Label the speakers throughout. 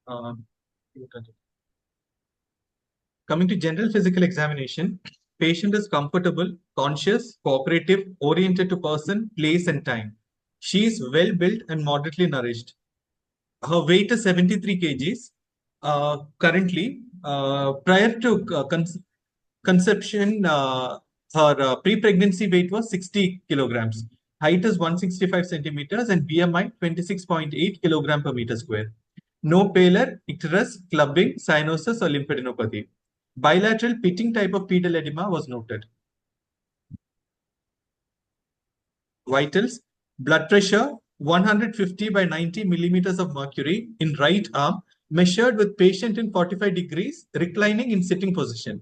Speaker 1: Uh, Coming to general physical examination, patient is comfortable, conscious, cooperative, oriented to person, place, and time. She is well built and moderately nourished. Her weight is 73 kgs. Currently, prior to conception, her pre-pregnancy weight was 60 kilograms. Height is 165 centimeters and BMI 26.8 kilogram per meter square. No pallor, icterus, clubbing, cyanosis, or lymphadenopathy. Bilateral pitting type of pedal edema was noted. Vitals, blood pressure 150 by 90 millimeters of mercury in right arm, measured with patient in 45 degrees, reclining in sitting position.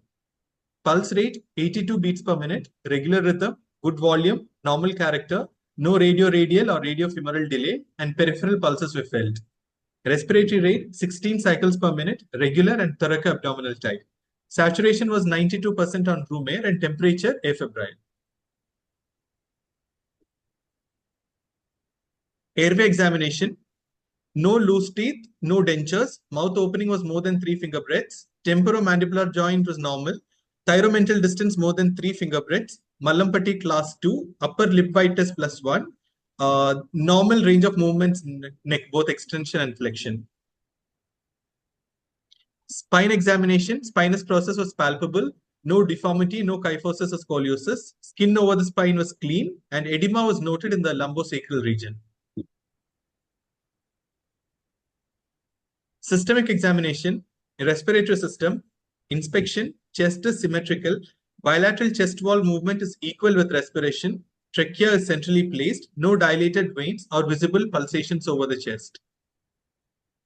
Speaker 1: Pulse rate 82 beats per minute, regular rhythm, good volume, normal character, no radial or radiofemoral delay, and peripheral pulses were felt. Respiratory rate 16 cycles per minute, regular and thoracoabdominal type. Saturation was 92% on room air and temperature afebrile. Airway examination. No loose teeth, no dentures. Mouth opening was more than 3 finger breadths. Temporomandibular joint was normal. Thyromental distance more than 3 finger breadths. Mallampati class 2. Upper lip bite test +1. Normal range of movements in neck, both extension and flexion. Spine examination. Spinous process was palpable. No deformity, no kyphosis or scoliosis. Skin over the spine was clean and edema was noted in the lumbosacral region. Systemic examination, respiratory system, inspection, chest is symmetrical, bilateral chest wall movement is equal with respiration, trachea is centrally placed, no dilated veins or visible pulsations over the chest.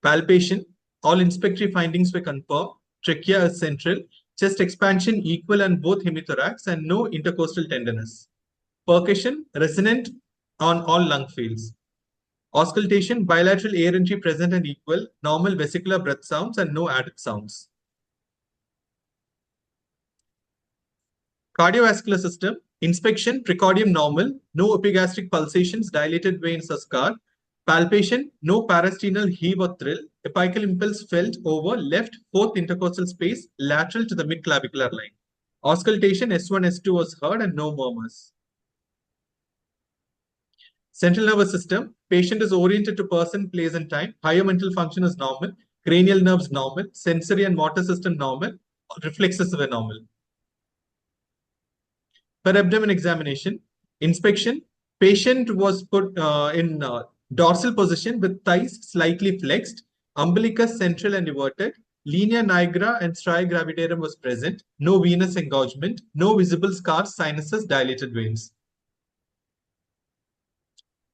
Speaker 1: Palpation, all inspectory findings were confirmed, trachea is central, chest expansion equal on both hemithorax and no intercostal tenderness. Percussion, resonant on all lung fields. Auscultation, bilateral air entry present and equal, normal vesicular breath sounds and no added sounds. Cardiovascular system, inspection, precordium normal, no epigastric pulsations, dilated veins or scar. Palpation, no parasternal heave or thrill. Apical impulse felt over left fourth intercostal space, lateral to the mid-clavicular line. Auscultation, S1, S2 was heard and no murmurs. Central nervous system, patient is oriented to person, place, and time. Higher mental function is normal. Cranial nerves normal. Sensory and motor system normal. Reflexes were normal. Per abdomen examination, inspection, patient was put in dorsal position with thighs slightly flexed, umbilicus central and everted, linea nigra and striae gravidarum was present, no venous engorgement, no visible scars, sinuses, dilated veins.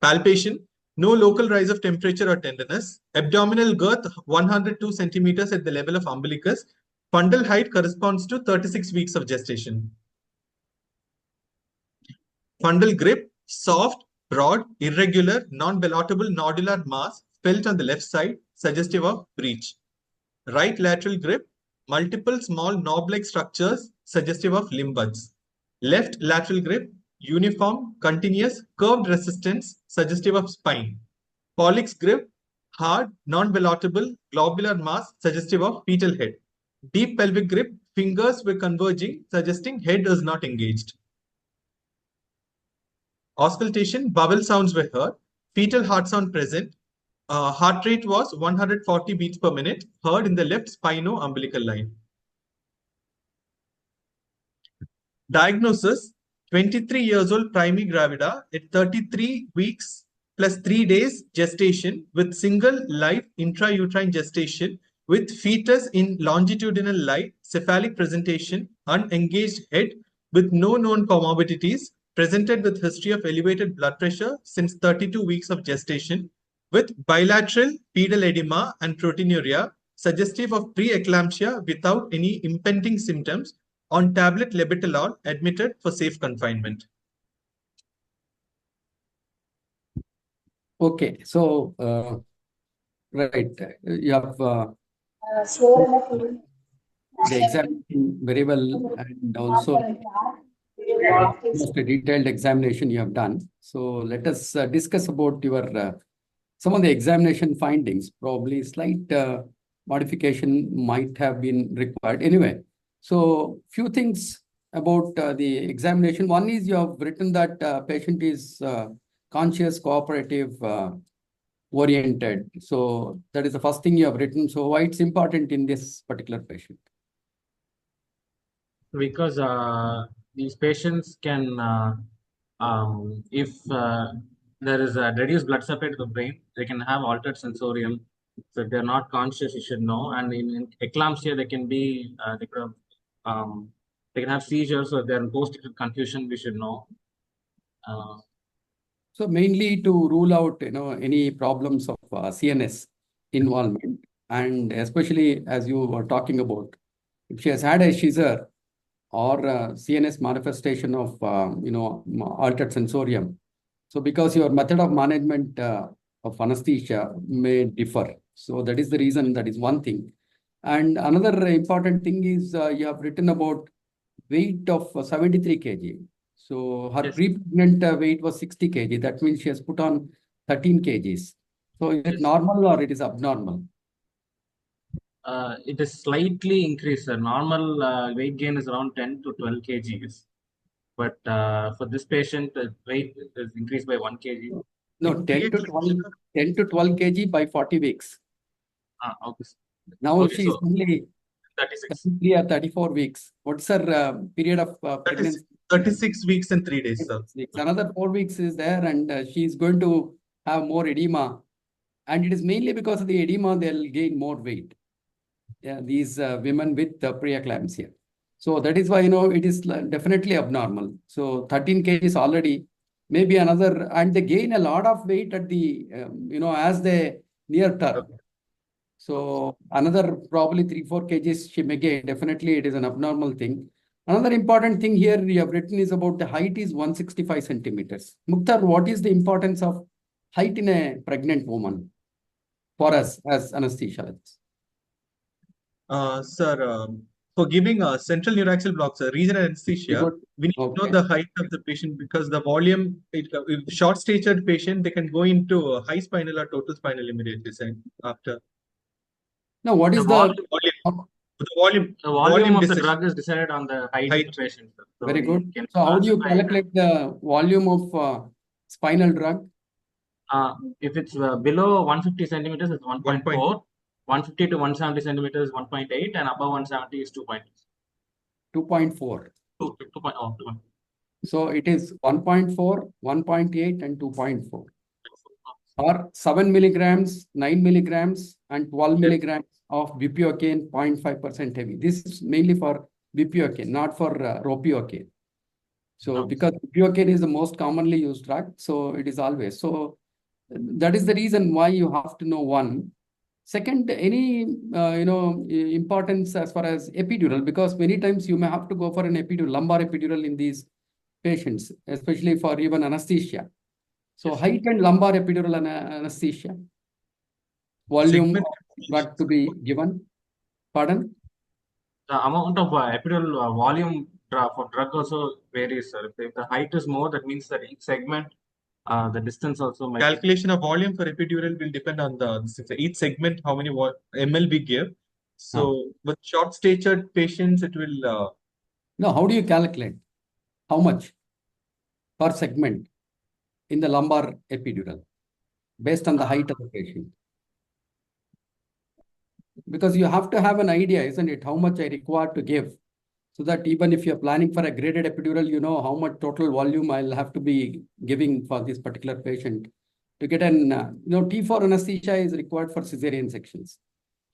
Speaker 1: Palpation, no local rise of temperature or tenderness. Abdominal girth 102 centimeters at the level of umbilicus. Fundal height corresponds to 36 weeks of gestation. Fundal grip, soft, broad, irregular, non-ballotable nodular mass felt on the left side, suggestive of breech. Right lateral grip, multiple small knob-like structures suggestive of limb buds. Left lateral grip, uniform, continuous, curved resistance suggestive of spine. Pollix grip, hard, non-ballotable, globular mass suggestive of fetal head. Deep pelvic grip, fingers were converging, suggesting head is not engaged. Auscultation, bowel sounds were heard. Fetal heart sound present. Heart rate was 140 beats per minute, heard in the left spino-umbilical line. Diagnosis, 23 years old primary gravida at 33 weeks plus 3 days gestation with single live intrauterine gestation with fetus in longitudinal light, cephalic presentation, unengaged head with no known comorbidities, presented with history of elevated blood pressure since 32 weeks of gestation, with bilateral pedal edema and proteinuria, suggestive of preeclampsia without any impending symptoms, on tablet labetalol, admitted for safe confinement.
Speaker 2: Okay, so, right, you have the examination very well, and also most detailed examination you have done. So let us discuss about your some of the examination findings. Probably slight modification might have been required. Anyway, so few things about the examination. One is you have written that patient is conscious, cooperative, oriented. So that is the first thing you have written. So why it's important in this particular patient?
Speaker 3: Because these patients can, if there is a reduced blood supply to the brain, they can have altered sensorium. So if they're not conscious, you should know. And in eclampsia, they can be, they can have seizures. So if they're in post-acute confusion, we should know.
Speaker 2: So mainly to rule out, any problems of CNS involvement, and especially as you were talking about, if she has had a seizure or CNS manifestation of, altered sensorium. So because your method of management of anesthesia may differ. So that is the reason, that is one thing. And another important thing is you have written about weight of 73 kg. So her
Speaker 3: Yes.
Speaker 2: pre-pregnant weight was 60 kg. That means she has put on 13 kgs. So is it
Speaker 3: Yes.
Speaker 2: normal or it is abnormal?
Speaker 3: It is slightly increased. Normal weight gain is around 10 to 12 kgs. But for this patient, the weight is increased by 1 kg.
Speaker 2: No, 10 to 12 kg by 40 weeks.
Speaker 3: Okay.
Speaker 2: Now
Speaker 3: Okay,
Speaker 2: she is
Speaker 3: so
Speaker 2: only
Speaker 3: 36.
Speaker 2: 33 or 34 weeks. What's her period of
Speaker 1: That is
Speaker 2: pregnancy?
Speaker 1: 36 weeks and 3 days, sir.
Speaker 2: Another 4 weeks is there, and she is going to have more edema. And it is mainly because of the edema they'll gain more weight. Yeah, these women with preeclampsia. So that is why, it is definitely abnormal. So 13 kgs already, maybe another, and they gain a lot of weight at the, as they near term.
Speaker 1: Okay.
Speaker 2: So another probably 3-4 kgs she may gain. Definitely it is an abnormal thing. Another important thing here you have written is about the height is 165 centimeters. Mukhtar, what is the importance of height in a pregnant woman for us as anesthesiologists?
Speaker 1: Sir, for giving central neuraxial blocks, regional anesthesia, we need to know the height of the patient because the volume, if short-statured patient, they can go into high spinal or total spinal immediately after.
Speaker 2: Now, what is
Speaker 3: The
Speaker 1: volume
Speaker 3: of the
Speaker 1: decision.
Speaker 3: drug is decided on the height of the patient. So
Speaker 2: very good. So how do you calculate the volume of spinal drug?
Speaker 3: If it's below 150 centimeters, it's 1.4. 150 to 170 centimeters is 1.8, and above 170 is 2.2.
Speaker 2: 2.4.
Speaker 3: 2.0.
Speaker 2: So it is 1.4, 1.8, and 2.4. Or 7 milligrams, 9 milligrams, and 12 milligrams of bupivacaine, 0.5% heavy. This is mainly for bupivacaine, not for ropivacaine. So because bupivacaine is the most commonly used drug, so it is always. So that is the reason why you have to know one. Second, any importance as far as epidural, because many times you may have to go for an epidural, lumbar epidural in these patients, especially for even anesthesia. So height and lumbar epidural anesthesia. Volume of drug to be given. Pardon?
Speaker 3: The amount of epidural volume for drug also varies, sir. If the height is more, that means that each segment, the distance also might.
Speaker 1: Calculation of volume for epidural will depend on each segment, how many ml we give. So with short-statured patients, it will.
Speaker 2: No, how do you calculate? How much per segment in the lumbar epidural based on the height of the patient? Because you have to have an idea, isn't it? How much I require to give, so that even if you're planning for a graded epidural, you know how much total volume I'll have to be giving for this particular patient. To get an, T4 anesthesia is required for cesarean sections.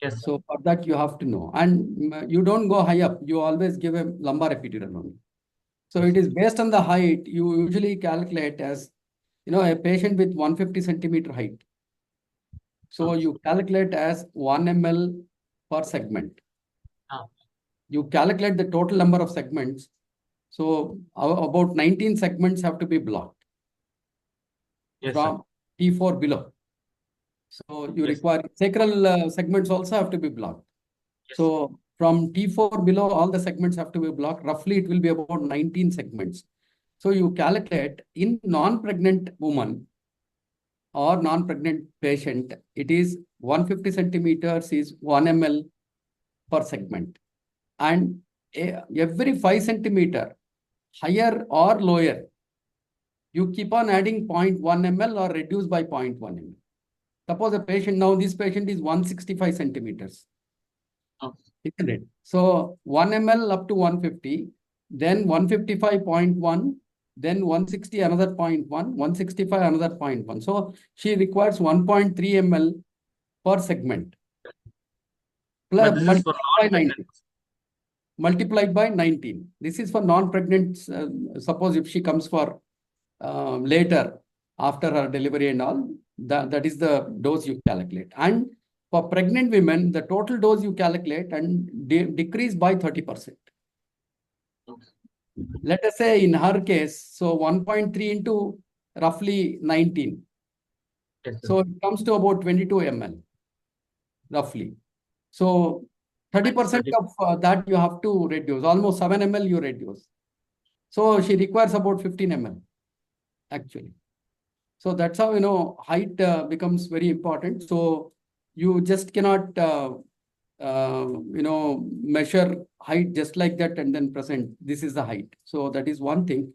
Speaker 3: Yes.
Speaker 2: So for that you have to know. And you don't go high up. You always give a lumbar epidural only. So it is based on the height. You usually calculate as, a patient with 150 centimeter height. So you calculate as 1 ml per segment. You calculate the total number of segments. So about 19 segments have to be blocked from T4 below. So you require sacral segments also have to be blocked. So from T4 below, all the segments have to be blocked. Roughly, it will be about 19 segments. So you calculate in non-pregnant woman or non-pregnant patient, it is 150 centimeters is 1 ml per segment. And every 5 centimeter, higher or lower, you keep on adding 0.1 ml or reduce by 0.1 ml. Suppose a patient, now this patient is 165 centimeters. Isn't it? So 1 ml up to 150, then 155.1, then 160 another 0.1, 165 another 0.1. So she requires 1.3 ml per segment.
Speaker 3: But this is for
Speaker 2: Multiplied by 19. This is for non-pregnant. Suppose if she comes for later after her delivery and all, that is the dose you calculate. And for pregnant women, the total dose you calculate and decrease by 30%. Let us say in her case, so 1.3 into roughly 19.
Speaker 3: Yes,
Speaker 2: so it comes to about 22 ml, roughly. So 30% of that you have to reduce, almost 7 ml you reduce. So she requires about 15 ml, actually. So that's how, height becomes very important. So you just cannot, measure height just like that and then present, this is the height. So that is one thing.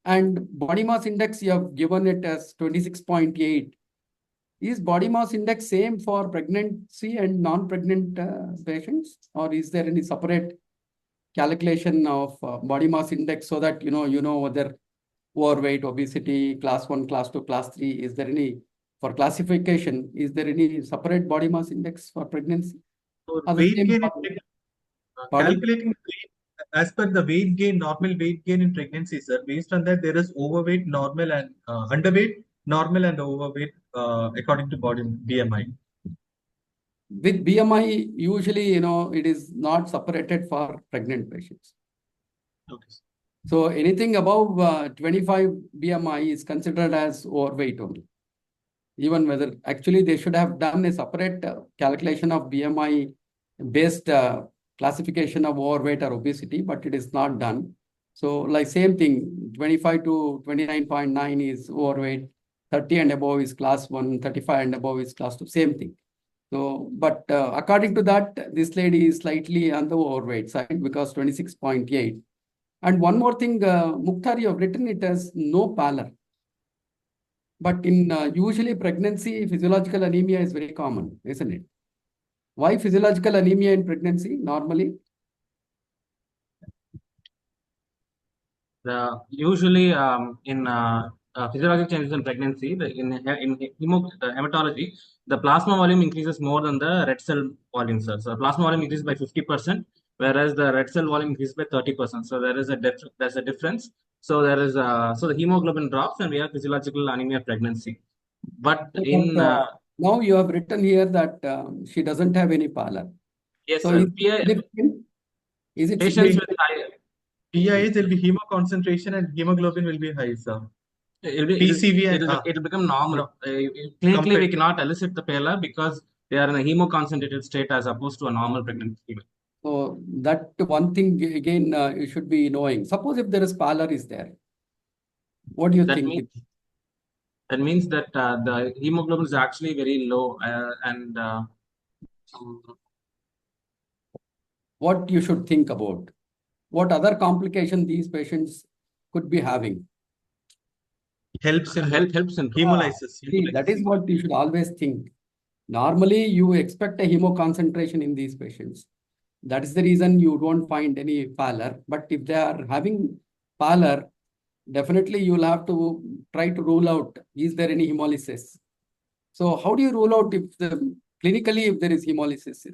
Speaker 2: And body mass index, you have given it as 26.8. Is body mass index same for pregnancy and non-pregnant patients? Or is there any separate calculation of body mass index so that, you know whether overweight, obesity, class 1, class 2, class 3, is there any, for classification, is there any separate body mass index for pregnancy?
Speaker 1: Weight gain calculating as per the weight gain, normal weight gain in pregnancy, sir. Based on that, there is overweight, normal, and underweight, normal, and overweight according to body BMI.
Speaker 2: With BMI, usually, it is not separated for pregnant patients.
Speaker 1: Okay.
Speaker 2: So anything above 25 BMI is considered as overweight only. Even whether actually they should have done a separate calculation of BMI based classification of overweight or obesity, but it is not done. So like same thing, 25 to 29.9 is overweight, 30 and above is class 1, 35 and above is class 2, same thing. So, but according to that, this lady is slightly on the overweight side because 26.8. And one more thing, Mukhtar, you have written it as no pallor. But in usually pregnancy, physiological anemia is very common, isn't it? Why physiological anemia in pregnancy normally?
Speaker 3: Usually in physiological changes in pregnancy, in hematology, the plasma volume increases more than the red cell volume, sir. So plasma volume increases by 50%, whereas the red cell volume increases by 30%. So there's a difference. So there is so the hemoglobin drops, and we have physiological anemia pregnancy. But
Speaker 2: now you have written here that she doesn't have any pallor.
Speaker 3: Yes,
Speaker 2: so
Speaker 3: sir.
Speaker 2: Is it
Speaker 3: patients with high
Speaker 1: PIH will be hemo concentration and hemoglobin will be high, sir.
Speaker 2: PCV
Speaker 3: It'll become normal. Clinically, we cannot elicit the pallor because they are in a hemoconcentrated state as opposed to a normal pregnant female.
Speaker 2: So that one thing again you should be knowing. Suppose if there is pallor is there, what do you think?
Speaker 3: That means that the hemoglobin is actually very low and
Speaker 2: what you should think about? What other complication these patients could be having?
Speaker 1: Helps in
Speaker 2: hemolysis. That is what you should always think. Normally, you expect a hemoconcentration in these patients. That is the reason you don't find any pallor. But if they are having pallor, definitely you will have to try to rule out, is there any hemolysis? So how do you rule out if clinically if there is hemolysis?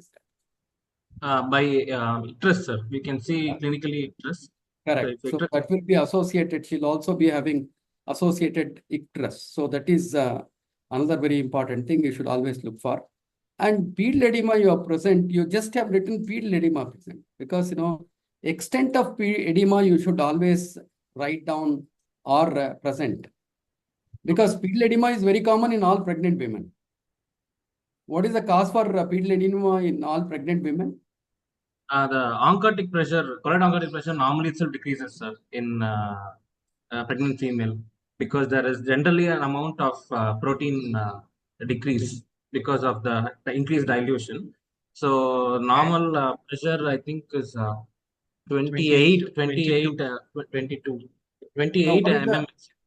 Speaker 3: By icterus, sir. We can see clinically icterus.
Speaker 2: Correct. So that will be associated. She'll also be having associated icterus. So that is another very important thing you should always look for. And pedal edema you are present, you just have written pedal edema present because, extent of edema you should always write down or present. Because pedal edema is very common in all pregnant women. What is the cause for pedal edema in all pregnant women?
Speaker 3: The oncotic pressure, correct oncotic pressure normally itself decreases, sir, in pregnant female because there is generally an amount of protein decrease because of the increased dilution. So normal pressure, I think, is 28, 28, 22,
Speaker 2: Now,
Speaker 3: 28
Speaker 2: what is the,
Speaker 3: mm.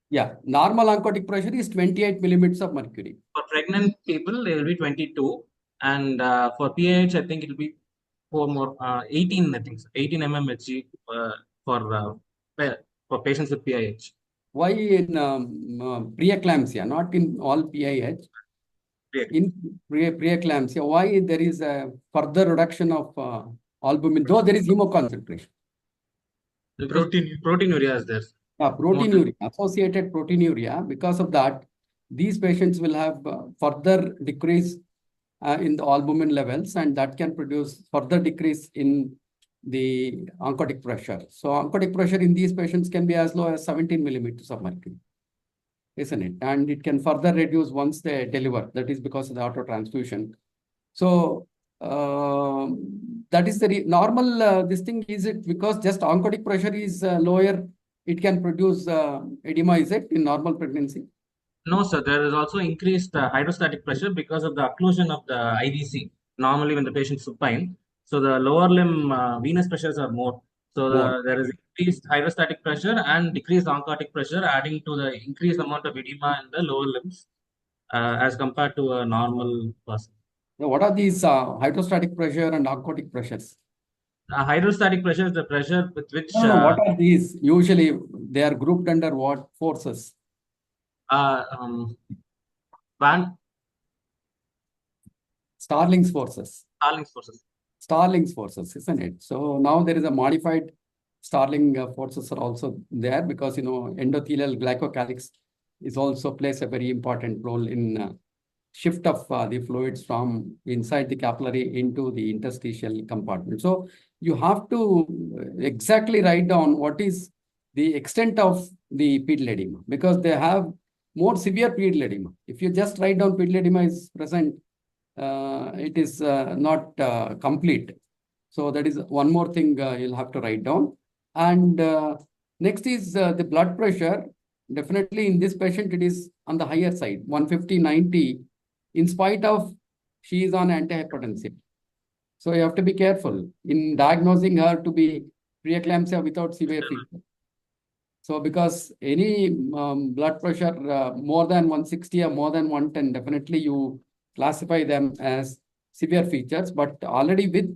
Speaker 2: yeah, normal oncotic pressure is 28 millimeters of mercury.
Speaker 3: For pregnant people, it will be 22. And for PAH, I think it will be 18, I think, 18 mmHg for patients with PAH.
Speaker 2: Why in preeclampsia, not in all PIH? In preeclampsia, why there is a further reduction of albumin, though there is hemoconcentration?
Speaker 3: Proteinuria is there.
Speaker 2: Proteinuria, associated proteinuria. Because of that, these patients will have further decrease in the albumin levels, and that can produce further decrease in the oncotic pressure. So oncotic pressure in these patients can be as low as 17 millimeters of mercury, isn't it? And it can further reduce once they deliver. That is because of the autotransfusion. So that is the normal. This thing, is it because just oncotic pressure is lower, it can produce edema? Is it in normal pregnancy?
Speaker 3: No, sir. There is also increased hydrostatic pressure because of the occlusion of the IVC. Normally, when the patient is supine, so the lower limb venous pressures are more. So there is increased hydrostatic pressure and decreased oncotic pressure, adding to the increased amount of edema in the lower limbs as compared to a normal person.
Speaker 2: Now, what are these hydrostatic pressure and oncotic pressures?
Speaker 3: Hydrostatic pressure is the pressure with which
Speaker 2: No, what are these? Usually, they are grouped under what forces? Starling's forces.
Speaker 3: Starling's forces.
Speaker 2: Starling's forces, isn't it? So now there is a modified Starling forces are also there, because endothelial glycocalyx is also plays a very important role in shift of the fluids from inside the capillary into the interstitial compartment. So you have to exactly write down what is the extent of the pedal edema, because they have more severe pedal edema. If you just write down pedal edema is present, it is not complete. So that is one more thing you'll have to write down. And next is the blood pressure. Definitely in this patient, it is on the higher side, 150/90, in spite of she is on antihypertensive. So you have to be careful in diagnosing her to be preeclampsia without severe fever. So because any blood pressure more than 160 or more than 110, definitely you classify them as severe features. But already with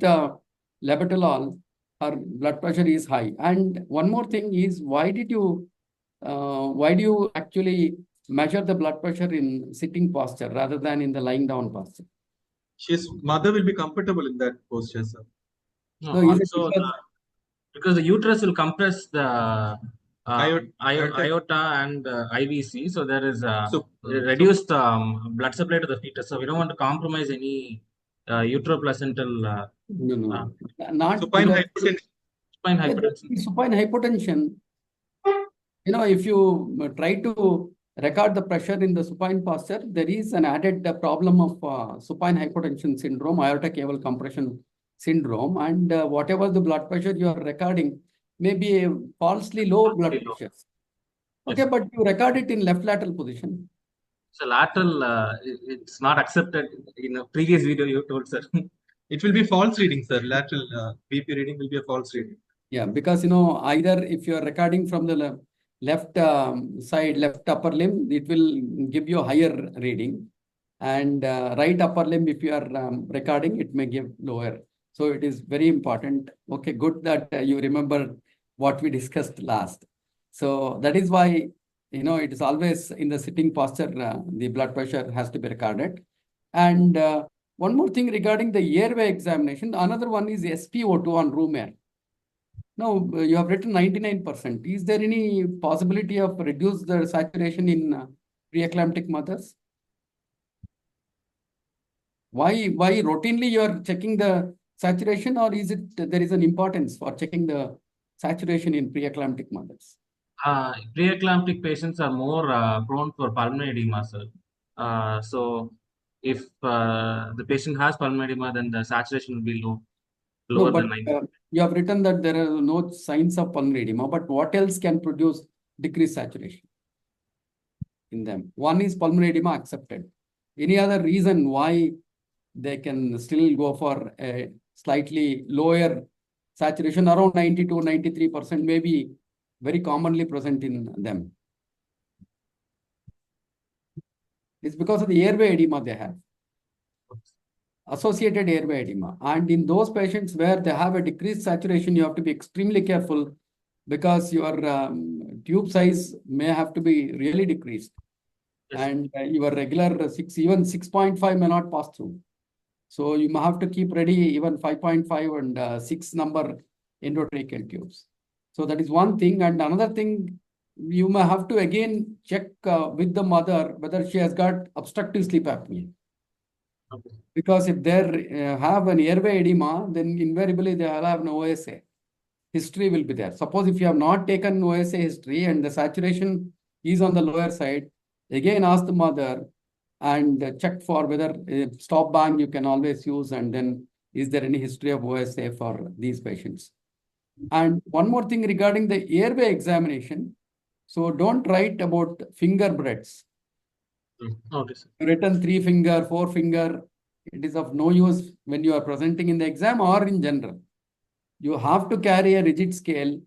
Speaker 2: labetalol, her blood pressure is high. And one more thing is, why do you actually measure the blood pressure in sitting posture rather than in the lying down posture?
Speaker 1: His mother will be comfortable in that posture, sir.
Speaker 3: No, also because the uterus will compress the aorta and IVC, so there is reduced blood supply to the fetus. So we don't want to compromise any uteroplacental.
Speaker 2: Not
Speaker 1: supine hypertension.
Speaker 3: Supine hypertension.
Speaker 2: Supine hypertension. If you try to record the pressure in the supine posture, there is an added problem of supine hypertension syndrome, aortic cable compression syndrome, and whatever the blood pressure you are recording may be a falsely low blood pressure. Okay, but you record it in left lateral position.
Speaker 3: So lateral, it's not accepted. In a previous video, you told, sir.
Speaker 1: It will be false reading, sir. Lateral BP reading will be a false reading.
Speaker 2: Yeah, because either if you are recording from the left side, left upper limb, it will give you a higher reading, and right upper limb, if you are recording, it may give lower. So it is very important. Okay, good that you remember what we discussed last. So that is why it is always in the sitting posture, the blood pressure has to be recorded. And one more thing regarding the airway examination, another one is SpO2 on room air. Now, you have written 99%. Is there any possibility of reduce the saturation in preeclamptic mothers? Why routinely you are checking the saturation, or is it there is an importance for checking the saturation in preeclamptic mothers?
Speaker 3: Preeclamptic patients are more prone for pulmonary edema, sir. So if the patient has pulmonary edema, then the saturation will be lower than 90.
Speaker 2: You have written that there are no signs of pulmonary edema, but what else can produce decreased saturation in them? One is pulmonary edema accepted. Any other reason why they can still go for a slightly lower saturation around 92, 93% may be very commonly present in them? It's because of the airway edema they have, associated airway edema. And in those patients where they have a decreased saturation, you have to be extremely careful because your tube size may have to be really decreased.
Speaker 3: Yes.
Speaker 2: And your regular even 6.5 may not pass through. So you may have to keep ready even 5.5 and 6 number endotracheal tubes. So that is one thing. And another thing, you may have to again check with the mother whether she has got obstructive sleep apnea.
Speaker 3: Okay.
Speaker 2: Because if they have an airway edema, then invariably they will have an OSA. History will be there. Suppose if you have not taken OSA history and the saturation is on the lower side, again ask the mother and check for whether stop bang you can always use, and then is there any history of OSA for these patients. And one more thing regarding the airway examination. So don't write about finger breadths.
Speaker 3: Okay, sir.
Speaker 2: Written 3 finger, 4 finger, it is of no use when you are presenting in the exam or in general. You have to carry a rigid scale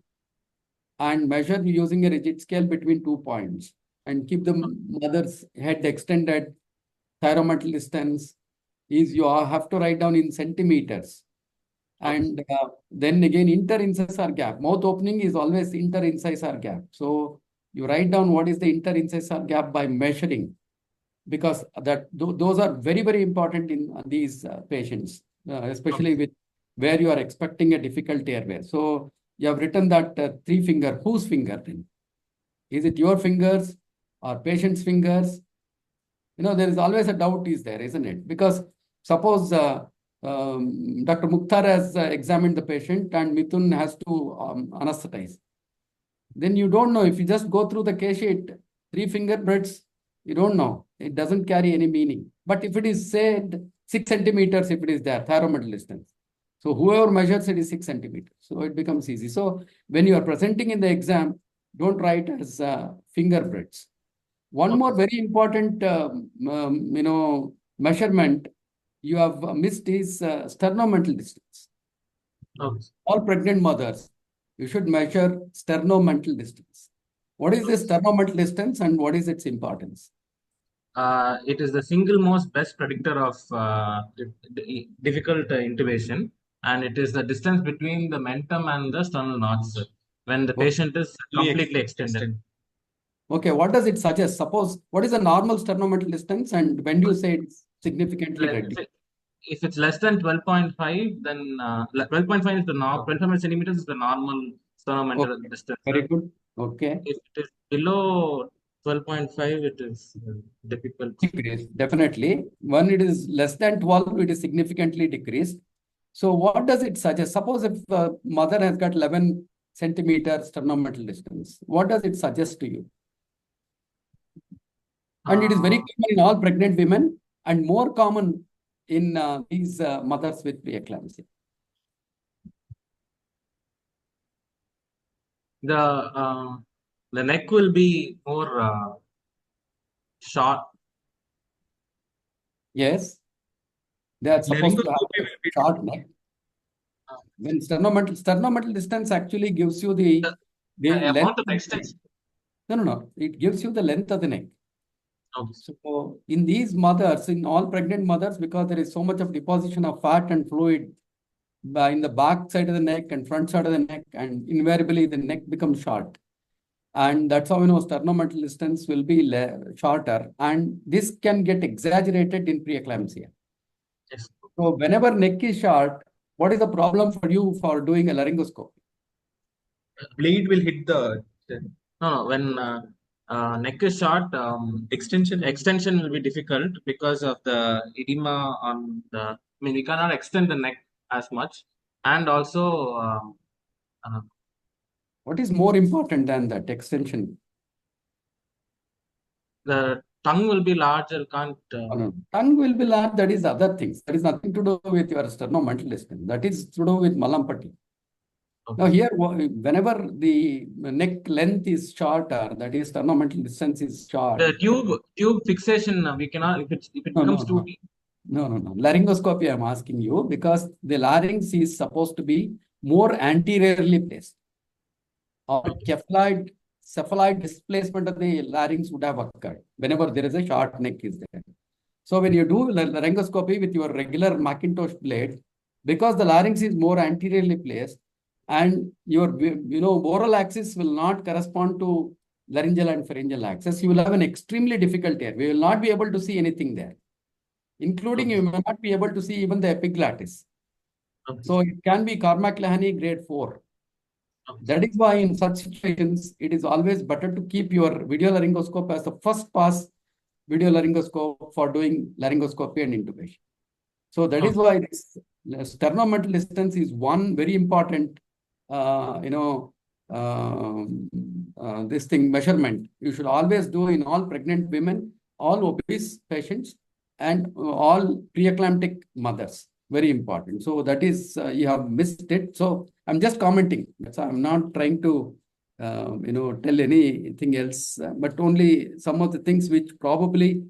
Speaker 2: and measure using a rigid scale between 2 points and keep the mother's head extended. Thyrometal distance is you have to write down in centimeters. And then again, interincisor gap. Mouth opening is always interincisor gap. So you write down what is the interincisor gap by measuring, because those are very, very important in these patients, especially with where you are expecting a difficult airway. So you have written that 3 finger. Whose finger then? Is it your fingers or patient's fingers? There is always a doubt is there, isn't it? Because suppose Dr. Mukhtar has examined the patient and Mithun has to anesthetize. Then you don't know. If you just go through the case sheet, 3 finger breadths, you don't know. It doesn't carry any meaning. But if it is said 6 centimeters, if it is there, thyrometal distance. So whoever measures it is 6 centimeters. So it becomes easy. So when you are presenting in the exam, don't write as finger breadths. One more very important, measurement you have missed is sternomental distance.
Speaker 3: Okay.
Speaker 2: All pregnant mothers, you should measure sternomental distance. What is this sternomental distance and what is its importance?
Speaker 3: It is the single most best predictor of difficult intubation, and it is the distance between the mentum and the sternal nodes when the patient is completely extended.
Speaker 2: Okay, what does it suggest? Suppose, what is the normal sternomental distance and when do you say it's significantly reduced?
Speaker 3: If it's less than 12.5, then 12.5 is the norm. 12 centimeters is the normal sternomental distance.
Speaker 2: Very good. Okay.
Speaker 3: If it is below 12.5, it is difficult.
Speaker 2: Decreased, definitely. When it is less than 12, it is significantly decreased. So what does it suggest? Suppose if the mother has got 11 centimeters sternomental distance, what does it suggest to you? And it is very common in all pregnant women and more common in these mothers with preeclampsia.
Speaker 3: The neck will be more short.
Speaker 2: Yes, they are supposed to have a short neck. When sternomental distance actually gives you the length
Speaker 3: amount of extension.
Speaker 2: No. It gives you the length of the neck.
Speaker 3: Okay.
Speaker 2: So in these mothers, in all pregnant mothers, because there is so much of deposition of fat and fluid in the back side of the neck and front side of the neck, and invariably the neck becomes short. And that's how sternomental distance will be shorter. And this can get exaggerated in preeclampsia.
Speaker 3: Yes.
Speaker 2: So whenever neck is short, what is the problem for you for doing a laryngoscopy?
Speaker 1: Blade will hit the...
Speaker 3: No, when neck is short, extension will be difficult because of the edema on the. We cannot extend the neck as much, and also.
Speaker 2: What is more important than that extension?
Speaker 3: The tongue will be larger. Can't.
Speaker 2: No. Tongue will be large. That is other things. That is nothing to do with your sternomental distance. That is to do with malampati. Now here, whenever the neck length is shorter, that is sternal distance is short.
Speaker 3: The tube fixation, we cannot, if it
Speaker 2: No,
Speaker 3: becomes
Speaker 2: no,
Speaker 3: too deep.
Speaker 2: no. Laryngoscopy, I'm asking you, because the larynx is supposed to be more anteriorly placed. Or cephaloid displacement of the larynx would have occurred whenever there is a short neck is there. So when you do laryngoscopy with your regular Macintosh blade, because the larynx is more anteriorly placed and your oral axis will not correspond to laryngeal and pharyngeal axis, you will have an extremely difficult here. We will not be able to see anything there, including you may not be able to see even the epiglottis. So it can be Cormac-Lehane grade 4. That is why in such situations, it is always better to keep your video laryngoscope as the first pass video laryngoscope for doing laryngoscopy and intubation. So that is why this sternomental distance is one very important, this thing measurement. You should always do in all pregnant women, all obese patients, and all preeclamptic mothers. Very important. So that is, you have missed it. So I'm just commenting. So I'm not trying to, tell anything else, but only some of the things which probably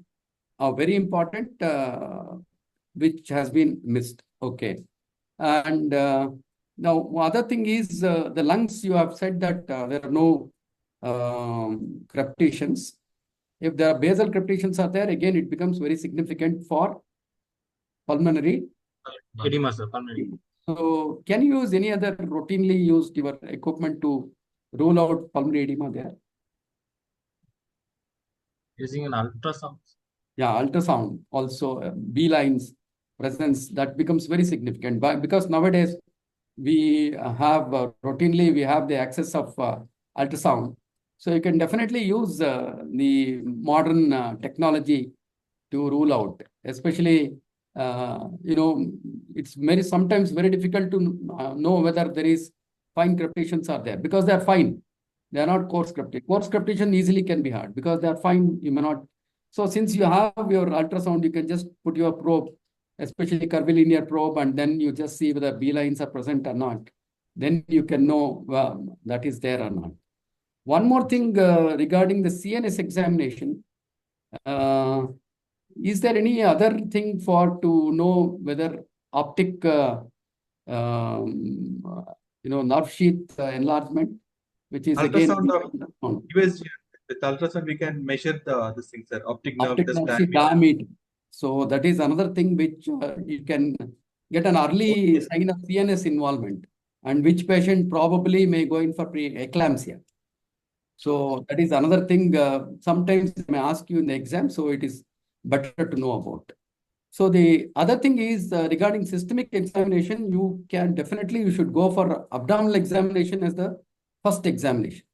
Speaker 2: are very important, which has been missed. Okay. And now, other thing is the lungs, you have said that there are no crepitations. If there are basal crepitations are there, again, it becomes very significant for pulmonary
Speaker 3: edema, sir, pulmonary.
Speaker 2: So can you use any other routinely used your equipment to rule out pulmonary edema there?
Speaker 3: Using an ultrasound.
Speaker 2: Yeah, ultrasound also, B lines presence, that becomes very significant. But because nowadays we have routinely we have the access of ultrasound, so you can definitely use the modern technology to rule out, especially it's sometimes very difficult to know whether there is fine crepitations are there, because they are fine. They are not coarse crepitation. Coarse crepitation easily can be hard because they are fine. You may not. So since you have your ultrasound, you can just put your probe, especially curvilinear probe, and then you just see whether B lines are present or not. Then you can know that is there or not. One more thing regarding the CNS examination. Is there any other thing to know whether optic, nerve sheath enlargement, which is
Speaker 1: Ultrasound
Speaker 2: again
Speaker 1: of USG. With ultrasound, we can measure this thing, sir. Optic nerve
Speaker 2: sheath diameter. So that is another thing which you can get an early sign of CNS involvement, and which patient probably may go in for preeclampsia. So that is another thing. Sometimes they may ask you in the exam, so it is better to know about. So the other thing is regarding systemic examination, you should go for abdominal examination as the first examination.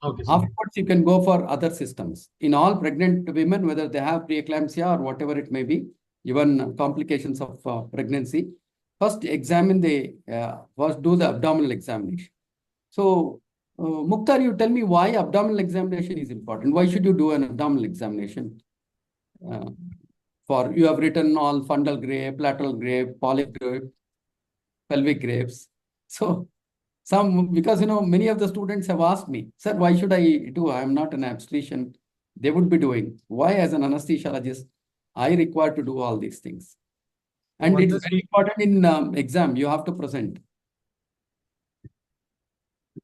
Speaker 3: Okay.
Speaker 2: Afterwards, you can go for other systems. In all pregnant women, whether they have preeclampsia or whatever it may be, even complications of pregnancy, first do the abdominal examination. So, Mukhtar, you tell me why abdominal examination is important. Why should you do an abdominal examination? You have written all fundal grape, lateral grape, polyp grape, pelvic grapes. So, because many of the students have asked me, sir, why should I do? I am not an obstetrician. They would be doing. Why, as an anesthesiologist, I require to do all these things? And it's very important in exam. You have to present.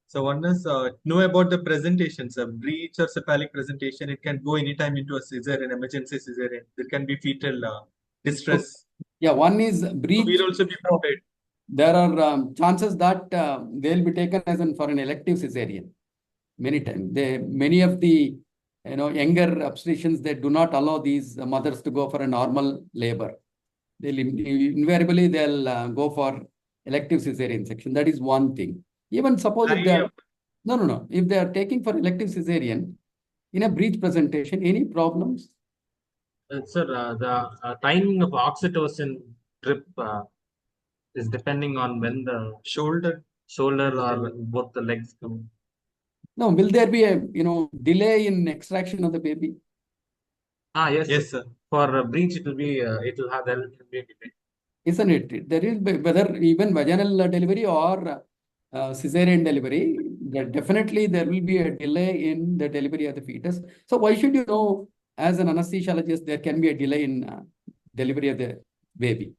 Speaker 1: So one is know about the presentations, a breech or cephalic presentation. It can go anytime into a cesarean, emergency cesarean. There can be fetal distress.
Speaker 2: Yeah, one is breech.
Speaker 1: So we'll also be prepared.
Speaker 2: There are chances that they'll be taken for an elective cesarean. Many times, many of the younger obstetricians, they do not allow these mothers to go for a normal labor. Invariably they'll go for elective cesarean section. That is one thing. Even suppose if they are if they are taking for elective cesarean in a breech presentation, any problems?
Speaker 3: Sir, the timing of oxytocin drip is depending on when the shoulder or both the legs come.
Speaker 2: No, will there be a delay in extraction of the baby?
Speaker 3: Yes, sir. For breech, it will be a delay.
Speaker 2: Isn't it? There is whether even vaginal delivery or cesarean delivery, definitely there will be a delay in the delivery of the fetus. So why should you know, as an anesthesiologist, there can be a delay in delivery of the baby?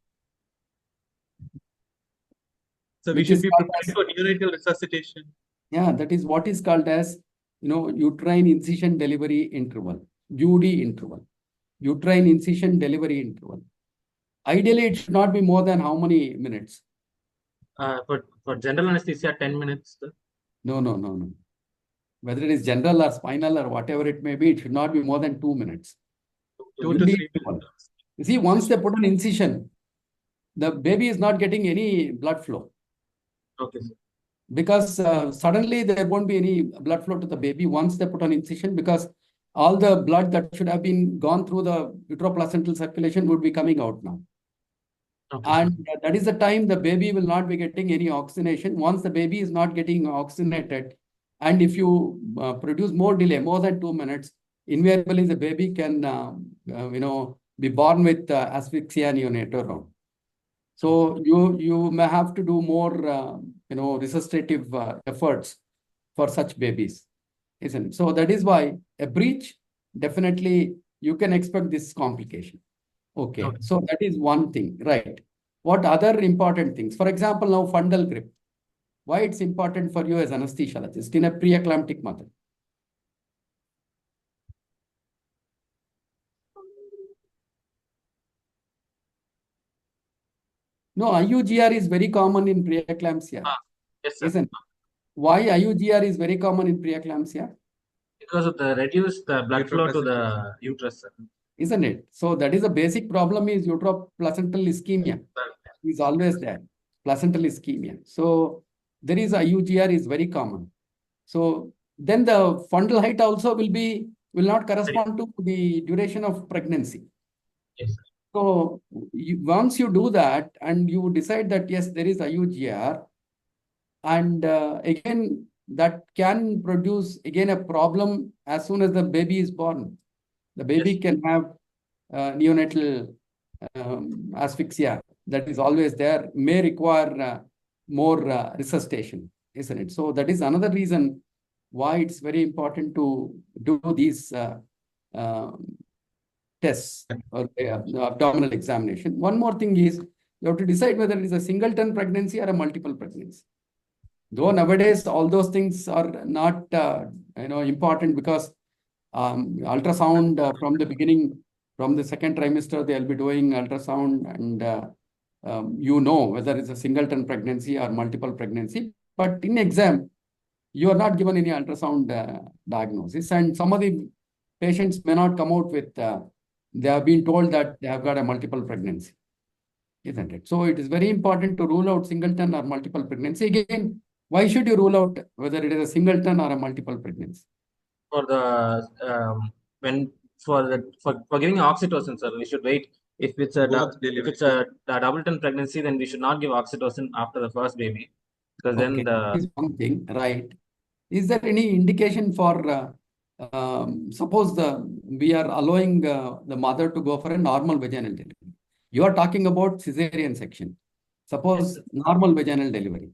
Speaker 1: So we
Speaker 2: Which
Speaker 1: should
Speaker 2: is
Speaker 1: be
Speaker 2: called
Speaker 1: prepared
Speaker 2: as,
Speaker 1: for neonatal resuscitation.
Speaker 2: yeah, that is what is called as, uterine incision delivery interval, UD interval, uterine incision delivery interval. Ideally, it should not be more than how many minutes?
Speaker 3: For general anesthesia, 10 minutes.
Speaker 2: No. Whether it is general or spinal or whatever it may be, it should not be more than 2 minutes.
Speaker 1: 2 to
Speaker 2: UD
Speaker 1: 3
Speaker 2: interval.
Speaker 1: minutes.
Speaker 2: You see, once they put an incision, the baby is not getting any blood flow.
Speaker 3: Okay, sir.
Speaker 2: Because suddenly there won't be any blood flow to the baby once they put an incision, because all the blood that should have been gone through the uteroplacental circulation would be coming out now.
Speaker 3: Okay,
Speaker 2: And that is the time the baby will not be getting any oxygenation. Once the baby is not getting oxygenated, and if you produce more delay, more than 2 minutes, invariably the baby can, be born with asphyxia neonatal. So you may have to do more, resuscitative efforts for such babies, isn't it? So that is why a breech, definitely you can expect this complication. Okay, so that is one thing, right? What other important things? For example, now fundal grip. Why it's important for you as anesthesiologist in a pre-eclamptic mother? No, IUGR is very common in preeclampsia.
Speaker 3: Yes, sir.
Speaker 2: Isn't it? Why IUGR is very common in preeclampsia?
Speaker 3: Because of the reduced blood flow to the uterus, sir.
Speaker 2: Isn't it? So that is a basic problem, is uteroplacental ischemia is always there. Placental ischemia. So there is IUGR is very common. So then the fundal height also will not correspond to the duration of pregnancy.
Speaker 3: Yes, sir.
Speaker 2: So once you do that and you decide that yes, there is IUGR, and again that can produce again a problem as soon as the baby is born. The baby can have neonatal asphyxia that is always there, may require more resuscitation, isn't it? So that is another reason why it's very important to do these tests or abdominal examination. One more thing is you have to decide whether it is a singleton pregnancy or a multiple pregnancy. Though nowadays all those things are not important, because ultrasound from the beginning, from the second trimester, they'll be doing ultrasound, and whether it's a singleton pregnancy or multiple pregnancy. But in exam, you are not given any ultrasound diagnosis, and some of the patients may not come out with, they have been told that they have got a multiple pregnancy, isn't it? So it is very important to rule out singleton or multiple pregnancy. Again, why should you rule out whether it is a singleton or a multiple pregnancy?
Speaker 3: For the for giving oxytocin, sir, we should wait. If it's a doubleton pregnancy, then we should not give oxytocin after the first baby, because then
Speaker 2: that is one thing, right? Is there any indication for suppose we are allowing the mother to go for a normal vaginal delivery? You are talking about cesarean section. Suppose normal vaginal delivery.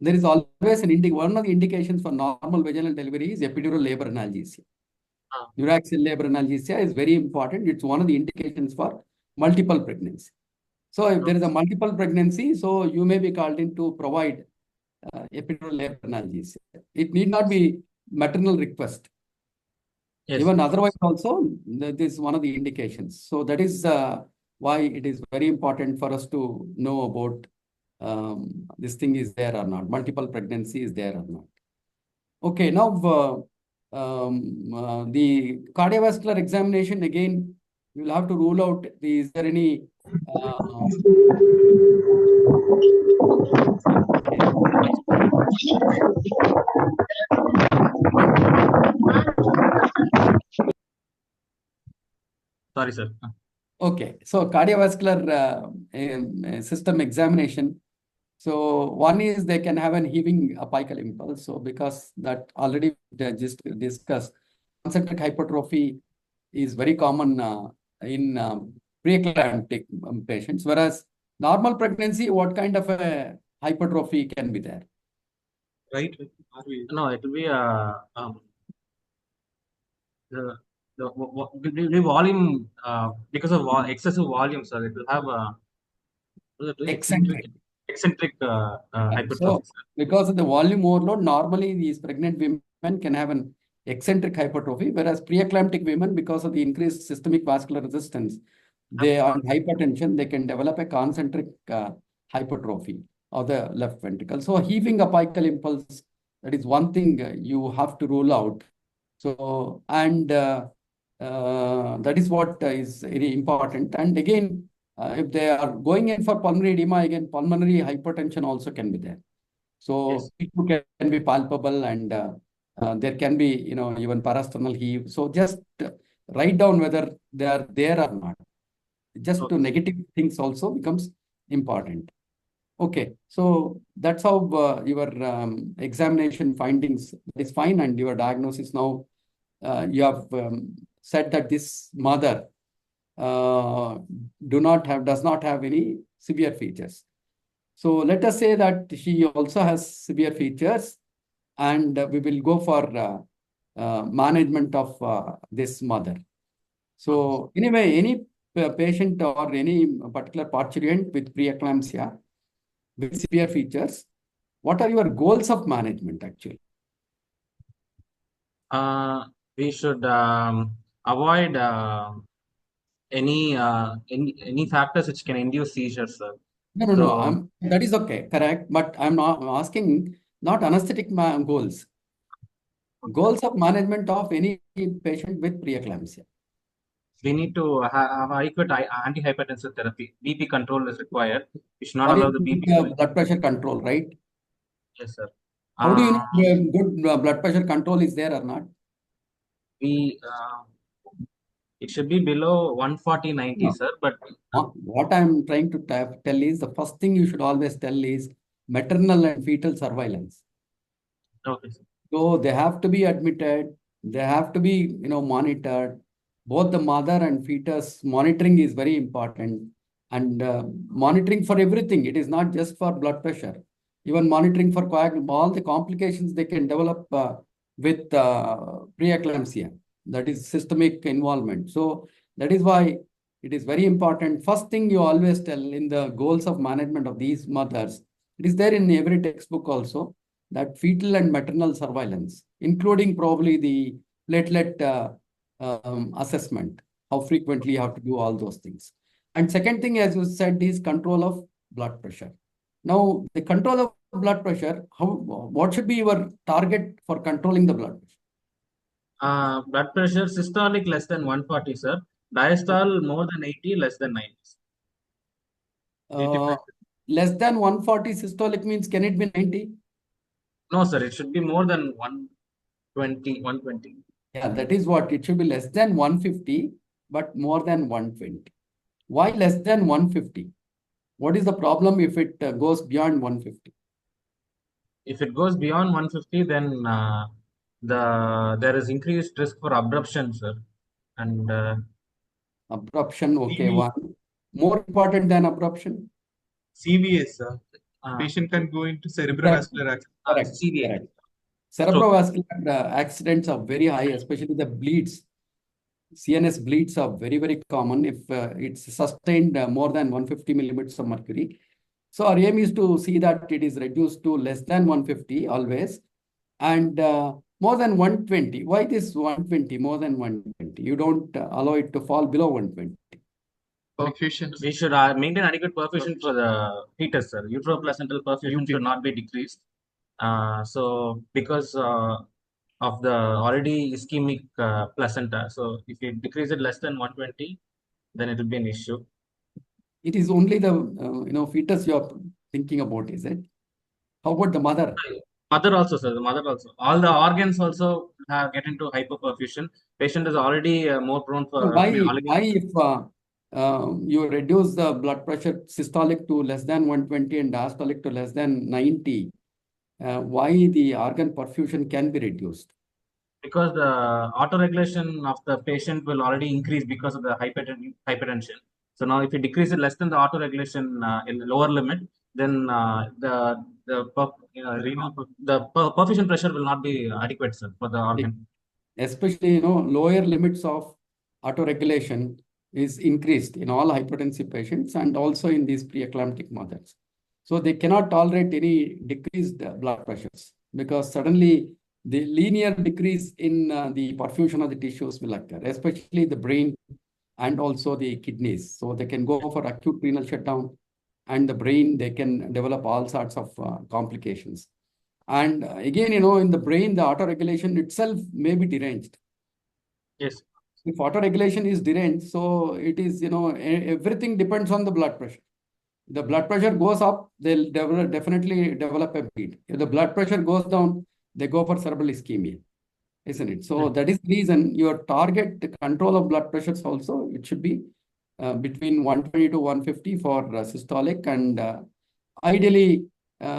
Speaker 2: There is always one of the indications for normal vaginal delivery is epidural labor analgesia. Neuraxial labor analgesia is very important. It's one of the indications for multiple pregnancy. So if there is a multiple pregnancy, so you may be called in to provide epidural labor analgesia. It need not be maternal request. Yes. Even otherwise also, this is one of the indications. So that is why it is very important for us to know about this thing is there or not, multiple pregnancy is there or not. Okay, now the cardiovascular examination, again, you will have to rule out, is there any
Speaker 3: sorry, sir.
Speaker 2: Okay, so cardiovascular system examination. So one is they can have an heaving apical impulse. So because that already just discussed, concentric hypertrophy is very common in preeclamptic patients. Whereas normal pregnancy, what kind of a hypertrophy can be there.
Speaker 1: Right?
Speaker 3: No, it will be the the volume because of excessive volume, sir. It will have
Speaker 2: Eccentric.
Speaker 3: eccentric hypertrophy,
Speaker 2: So,
Speaker 3: sir.
Speaker 2: because of the volume overload, normally these pregnant women can have an eccentric hypertrophy, whereas preeclamptic women, because of the increased systemic vascular resistance, they are hypertension, they can develop a concentric hypertrophy of the left ventricle. So, heaving apical impulse, that is one thing you have to rule out. So, and that is what is very important. And again, if they are going in for pulmonary edema, again, pulmonary hypertension also can be there. So
Speaker 3: Yes.
Speaker 2: it can be palpable, and there can be, even parasternal heave. So just write down whether they are there or not. Just to negative things also becomes important. Okay, so that's how your examination findings is fine, and your diagnosis now, you have said that this mother does not have any severe features. So let us say that she also has severe features, and we will go for management of this mother. So anyway, any patient or any particular parturient with preeclampsia with severe features, what are your goals of management actually?
Speaker 3: We should avoid any factors which can induce seizures, sir.
Speaker 2: No. That is okay, correct. But I'm not asking not anesthetic goals. Goals of management of any patient with preeclampsia.
Speaker 3: We need to have adequate antihypertensive therapy. BP control is required. We should not
Speaker 2: What
Speaker 3: allow
Speaker 2: is
Speaker 3: the BP.
Speaker 2: blood pressure control, right?
Speaker 3: Yes, sir.
Speaker 2: How do you know good blood pressure control is there or not?
Speaker 3: It should be below 140/90,
Speaker 2: No.
Speaker 3: sir. But
Speaker 2: what I'm trying to tell is the first thing you should always tell is maternal and fetal surveillance.
Speaker 3: okay, sir.
Speaker 2: So they have to be admitted. They have to be, monitored. Both the mother and fetus monitoring is very important, and monitoring for everything. It is not just for blood pressure. Even monitoring for all the complications they can develop with preeclampsia. That is systemic involvement. So that is why it is very important. First thing you always tell in the goals of management of these mothers, it is there in every textbook also, that fetal and maternal surveillance, including probably the platelet assessment, how frequently you have to do all those things. And second thing, as you said, is control of blood pressure. Now, the control of blood pressure, what should be your target for controlling the blood pressure?
Speaker 3: Blood pressure systolic less than 140, sir. Diastole more than 80, less than 90.
Speaker 2: Less than 140 systolic means, can it be 90?
Speaker 3: No, sir. It should be more than 120, 120.
Speaker 2: Yeah, that is what. It should be less than 150, but more than 120. Why less than 150? What is the problem if it goes beyond 150?
Speaker 3: If it goes beyond 150, then there is increased risk for abruption, sir. And
Speaker 2: Abruption, okay,
Speaker 1: CV.
Speaker 2: one. More important than abruption?
Speaker 1: CVS, patient can go into cerebrovascular accident.
Speaker 2: Correct.
Speaker 3: CVA.
Speaker 2: Correct. Cerebrovascular accidents are very high, especially the bleeds. CNS bleeds are very, very common if it's sustained more than 150 millimeters of mercury. So our aim is to see that it is reduced to less than 150 always, and more than 120. Why this 120, more than 120? You don't allow it to fall below 120.
Speaker 3: We should maintain adequate perfusion for the fetus, sir. Uteroplacental perfusion should not be decreased. So because of the already ischemic placenta, so if you decrease it less than 120, then it will be an issue.
Speaker 2: It is only the fetus you are thinking about, is it? How about the mother?
Speaker 3: Mother also, sir. The mother also. All the organs also get into hypoperfusion. Patient is already more prone for.
Speaker 2: Why if you reduce the blood pressure systolic to less than 120 and diastolic to less than 90, why the organ perfusion can be reduced?
Speaker 3: Because the autoregulation of the patient will already increase because of the hypertension. So now if you decrease it less than the autoregulation in the lower limit, then perfusion pressure will not be adequate, sir, for the organ.
Speaker 2: Especially, lower limits of autoregulation is increased in all hypertensive patients and also in these preeclamptic mothers. So they cannot tolerate any decreased blood pressures because suddenly the linear decrease in the perfusion of the tissues will occur, especially the brain and also the kidneys. So they can go for acute renal shutdown, and the brain, they can develop all sorts of complications. And again, in the brain, the autoregulation itself may be deranged.
Speaker 3: Yes.
Speaker 2: If autoregulation is deranged, so it is, everything depends on the blood pressure. The blood pressure goes up, they'll definitely develop a bleed. If the blood pressure goes down, they go for cerebral ischemia, isn't it? So that is the reason your target control of blood pressures also, it should be between 120 to 150 for systolic, and ideally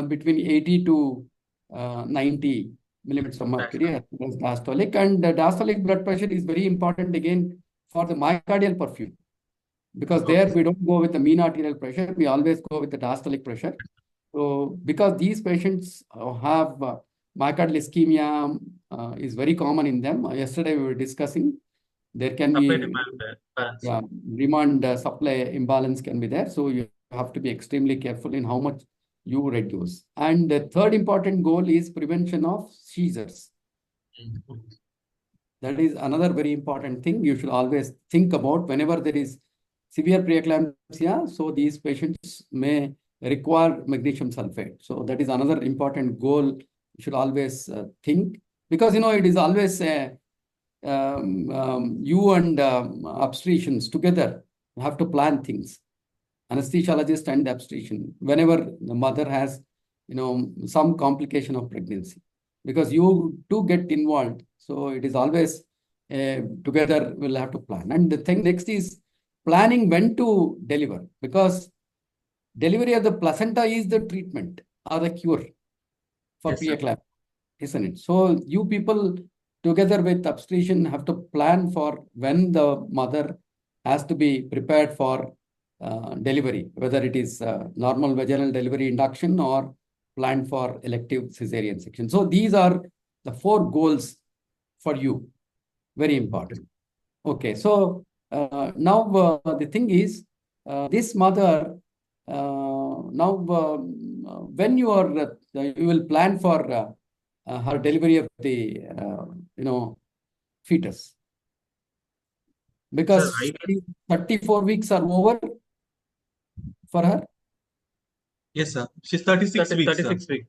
Speaker 2: between 80 to 90 millimeters of mercury as diastolic. And diastolic blood pressure is very important again for the myocardial perfusion, because there we don't go with the mean arterial pressure, we always go with the diastolic pressure. So because these patients have myocardial ischemia is very common in them. Yesterday we were discussing, there can
Speaker 3: Supply
Speaker 2: be
Speaker 3: demand balance.
Speaker 2: demand supply imbalance can be there. So you have to be extremely careful in how much you reduce. And the third important goal is prevention of seizures. That is another very important thing you should always think about whenever there is severe preeclampsia. So these patients may require magnesium sulfate. So that is another important goal you should always think, because it is always you and obstetricians together have to plan things. Anesthesiologist and obstetrician, whenever the mother has some complication of pregnancy, because you do get involved. So it is always together we'll have to plan. And the thing next is planning when to deliver, because delivery of the placenta is the treatment or the cure for preeclampsia, isn't it? So you people together with obstetrician have to plan for when the mother has to be prepared for delivery, whether it is normal vaginal delivery induction or planned for elective cesarean section. So these are the 4 goals for you. Very important. Okay, so now the thing is, this mother, now when you will plan for her delivery of the fetus, because 34 weeks are over for her.
Speaker 1: Yes, sir. She's 36 weeks.
Speaker 3: 36 weeks.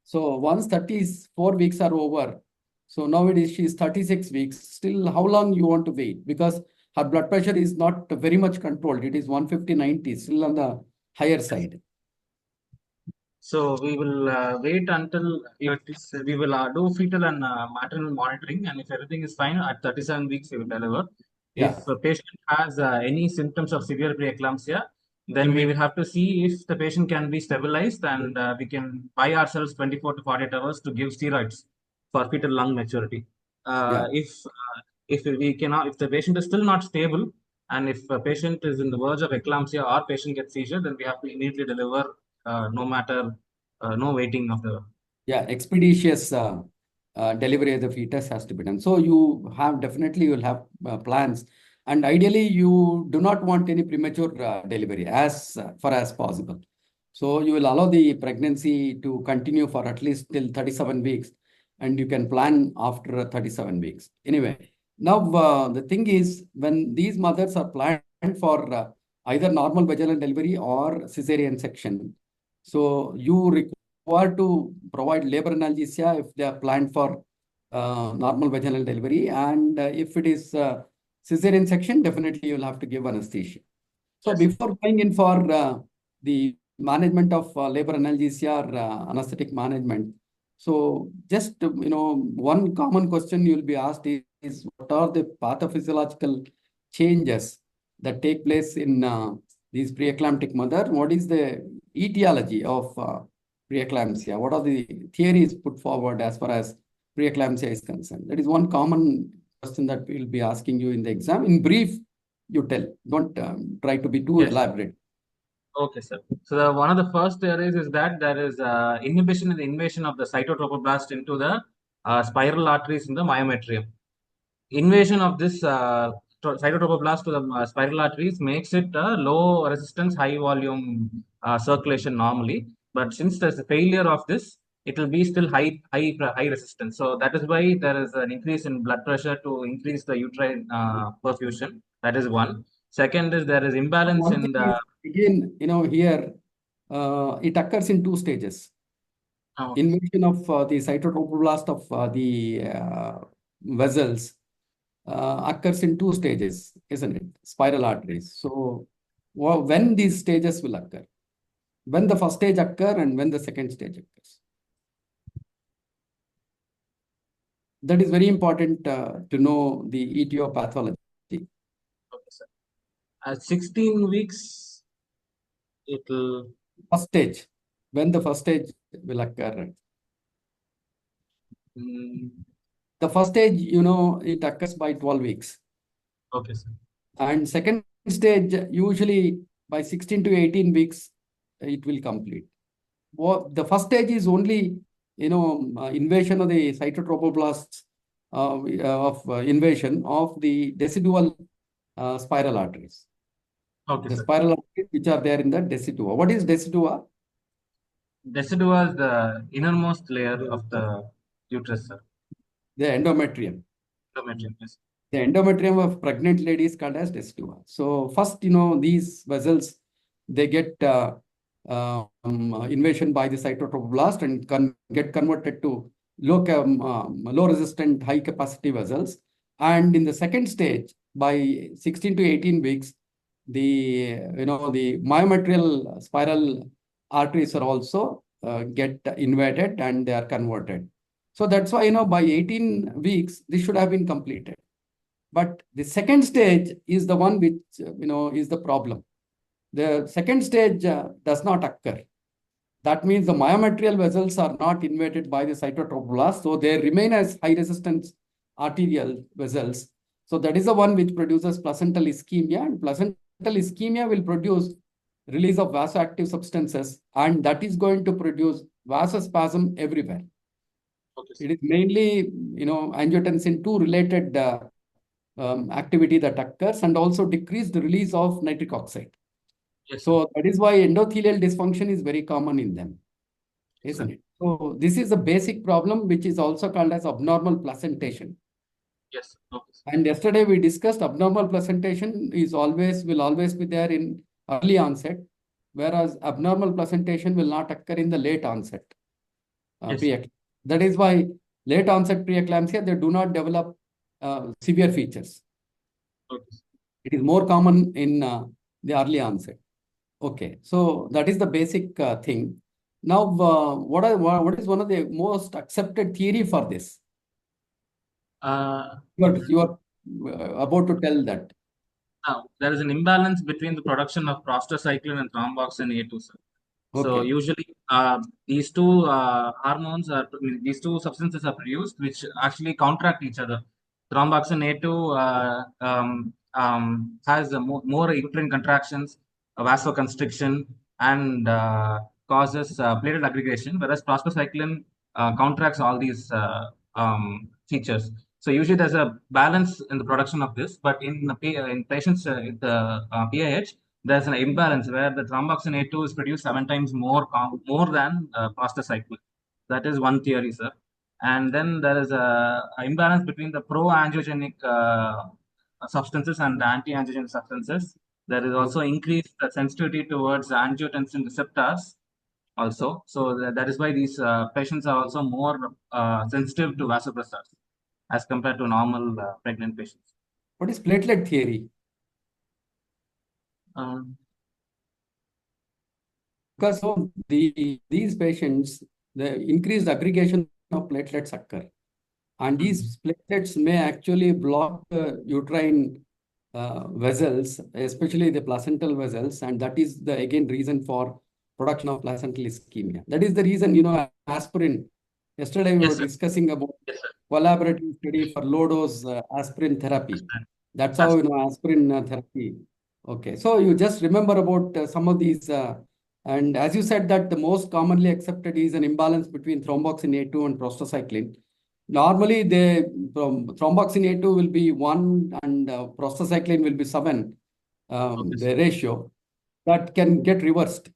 Speaker 2: So once 34 weeks are over, so nowadays she's 36 weeks. Still, how long you want to wait? Because her blood pressure is not very much controlled. It is 150/90, still on the higher side.
Speaker 3: So we will wait until we will do fetal and maternal monitoring, and if everything is fine, at 37 weeks we will deliver. If a patient has any symptoms of severe preeclampsia, then we will have to see if the patient can be stabilized, and we can buy ourselves 24 to 48 hours to give steroids for fetal lung maturity. If we cannot, if the patient is still not stable, and if a patient is in the verge of eclampsia or patient gets seizure, then we have to immediately deliver, no matter, no waiting of the.
Speaker 2: Expeditious delivery of the fetus has to be done. So you will have plans, and ideally you do not want any premature delivery as far as possible. So you will allow the pregnancy to continue for at least till 37 weeks, and you can plan after 37 weeks. Anyway, now the thing is, when these mothers are planned for either normal vaginal delivery or cesarean section, so you require to provide labor analgesia if they are planned for normal vaginal delivery, and if it is cesarean section, definitely you will have to give anesthesia. So before going in for the management of labor analgesia or anesthetic management, so just one common question you will be asked is what are the pathophysiological changes that take place in these preeclamptic mother? What is the etiology of preeclampsia? What are the theories put forward as far as preeclampsia is concerned? That is one common question that we will be asking you in the exam. In brief, you tell. Don't try to be too elaborate.
Speaker 3: Okay, sir. So one of the first theories is that there is inhibition in the invasion of the cytotrophoblast into the spiral arteries in the myometrium. Invasion of this cytotrophoblast to the spiral arteries makes it a low resistance, high volume circulation normally. But since there's a failure of this, it will be still high resistance. So that is why there is an increase in blood pressure to increase the uterine perfusion. That is one. Second is there is imbalance
Speaker 2: One
Speaker 3: in
Speaker 2: thing
Speaker 3: the.
Speaker 2: is, again, here, it occurs in two stages.
Speaker 3: Oh,
Speaker 2: Invasion of the cytotrophoblast of the vessels occurs in two stages, isn't it? Spiral arteries. So when these stages will occur? When the first stage occur and when the second stage occurs? That is very important to know the etiology.
Speaker 3: okay, sir. At 16 weeks, it will.
Speaker 2: First stage, when the first stage will occur. The first stage, it occurs by 12 weeks.
Speaker 3: Okay, sir.
Speaker 2: And second stage, usually by 16 to 18 weeks, it will complete. The first stage is only, invasion of the cytotrophoblasts, invasion of the decidual spiral arteries.
Speaker 3: Okay,
Speaker 2: The
Speaker 3: sir.
Speaker 2: spiral arteries which are there in the decidua. What is decidua?
Speaker 3: Decidua is the innermost layer of the uterus, sir.
Speaker 2: The endometrium.
Speaker 3: Endometrium, yes.
Speaker 2: The endometrium of pregnant ladies called as decidua. So first, these vessels, they get invasion by the cytotrophoblast and get converted to low resistant, high capacity vessels. And in the second stage, by 16 to 18 weeks, the myometrial spiral arteries are also get invaded and they are converted. So that's why, by 18 weeks, this should have been completed. But the second stage is the one which, is the problem. The second stage does not occur. That means the myometrial vessels are not invaded by the cytotrophoblast, so they remain as high resistance arterial vessels. So that is the one which produces placental ischemia, and placental ischemia will produce release of vasoactive substances, and that is going to produce vasospasm everywhere.
Speaker 3: Okay,
Speaker 2: it is mainly, angiotensin 2 related activity that occurs, and also decreased release of nitric oxide.
Speaker 3: yes,
Speaker 2: So that is why endothelial dysfunction is very common in them, isn't it? So this is a basic problem which is also called as abnormal placentation.
Speaker 3: yes. Okay,
Speaker 2: And yesterday we discussed abnormal placentation will always be there in early onset, whereas abnormal placentation will not occur in the late onset.
Speaker 3: yes.
Speaker 2: That is why late onset preeclampsia, they do not develop severe features.
Speaker 3: Okay.
Speaker 2: It is more common in the early onset. Okay, so that is the basic thing. Now, what is one of the most accepted theory for this?
Speaker 3: Uh,
Speaker 2: You are about to tell that.
Speaker 3: Now, there is an imbalance between the production of prostacyclin and thromboxane A2, sir. So
Speaker 2: Okay.
Speaker 3: usually these two hormones these two substances are produced which actually counteract each other. Thromboxane A2 has more uterine contractions, vasoconstriction, and causes platelet aggregation, whereas prostacyclin counteracts all these features. So usually there's a balance in the production of this, but in patients with the PIH, there's an imbalance where the thromboxane A2 is produced 7 times more than prostacyclin. That is one theory, sir. And then there is a imbalance between the pro-angiogenic substances and the anti-angiogenic substances. There is also increased sensitivity towards angiotensin receptors also. So that is why these patients are also more sensitive to vasopressors as compared to normal pregnant patients.
Speaker 2: What is platelet theory?
Speaker 3: Um,
Speaker 2: Because these patients, the increased aggregation of platelets occur. And these platelets may actually block the uterine vessels, especially the placental vessels. And that is the, again, reason for production of placental ischemia. That is the reason, aspirin. Yesterday, we
Speaker 3: yes,
Speaker 2: were
Speaker 3: sir.
Speaker 2: discussing about
Speaker 3: Yes, sir.
Speaker 2: collaborative study for low dose aspirin therapy.
Speaker 3: That's right.
Speaker 2: That's
Speaker 3: That's
Speaker 2: how, aspirin therapy Okay, so you just remember about some of these, and as you said that the most commonly accepted is an imbalance between thromboxane A2 and prostacyclin. Normally, thromboxane A2 will be 1 and prostacyclin will be 7,
Speaker 1: Okay,
Speaker 2: the ratio. That can get reversed.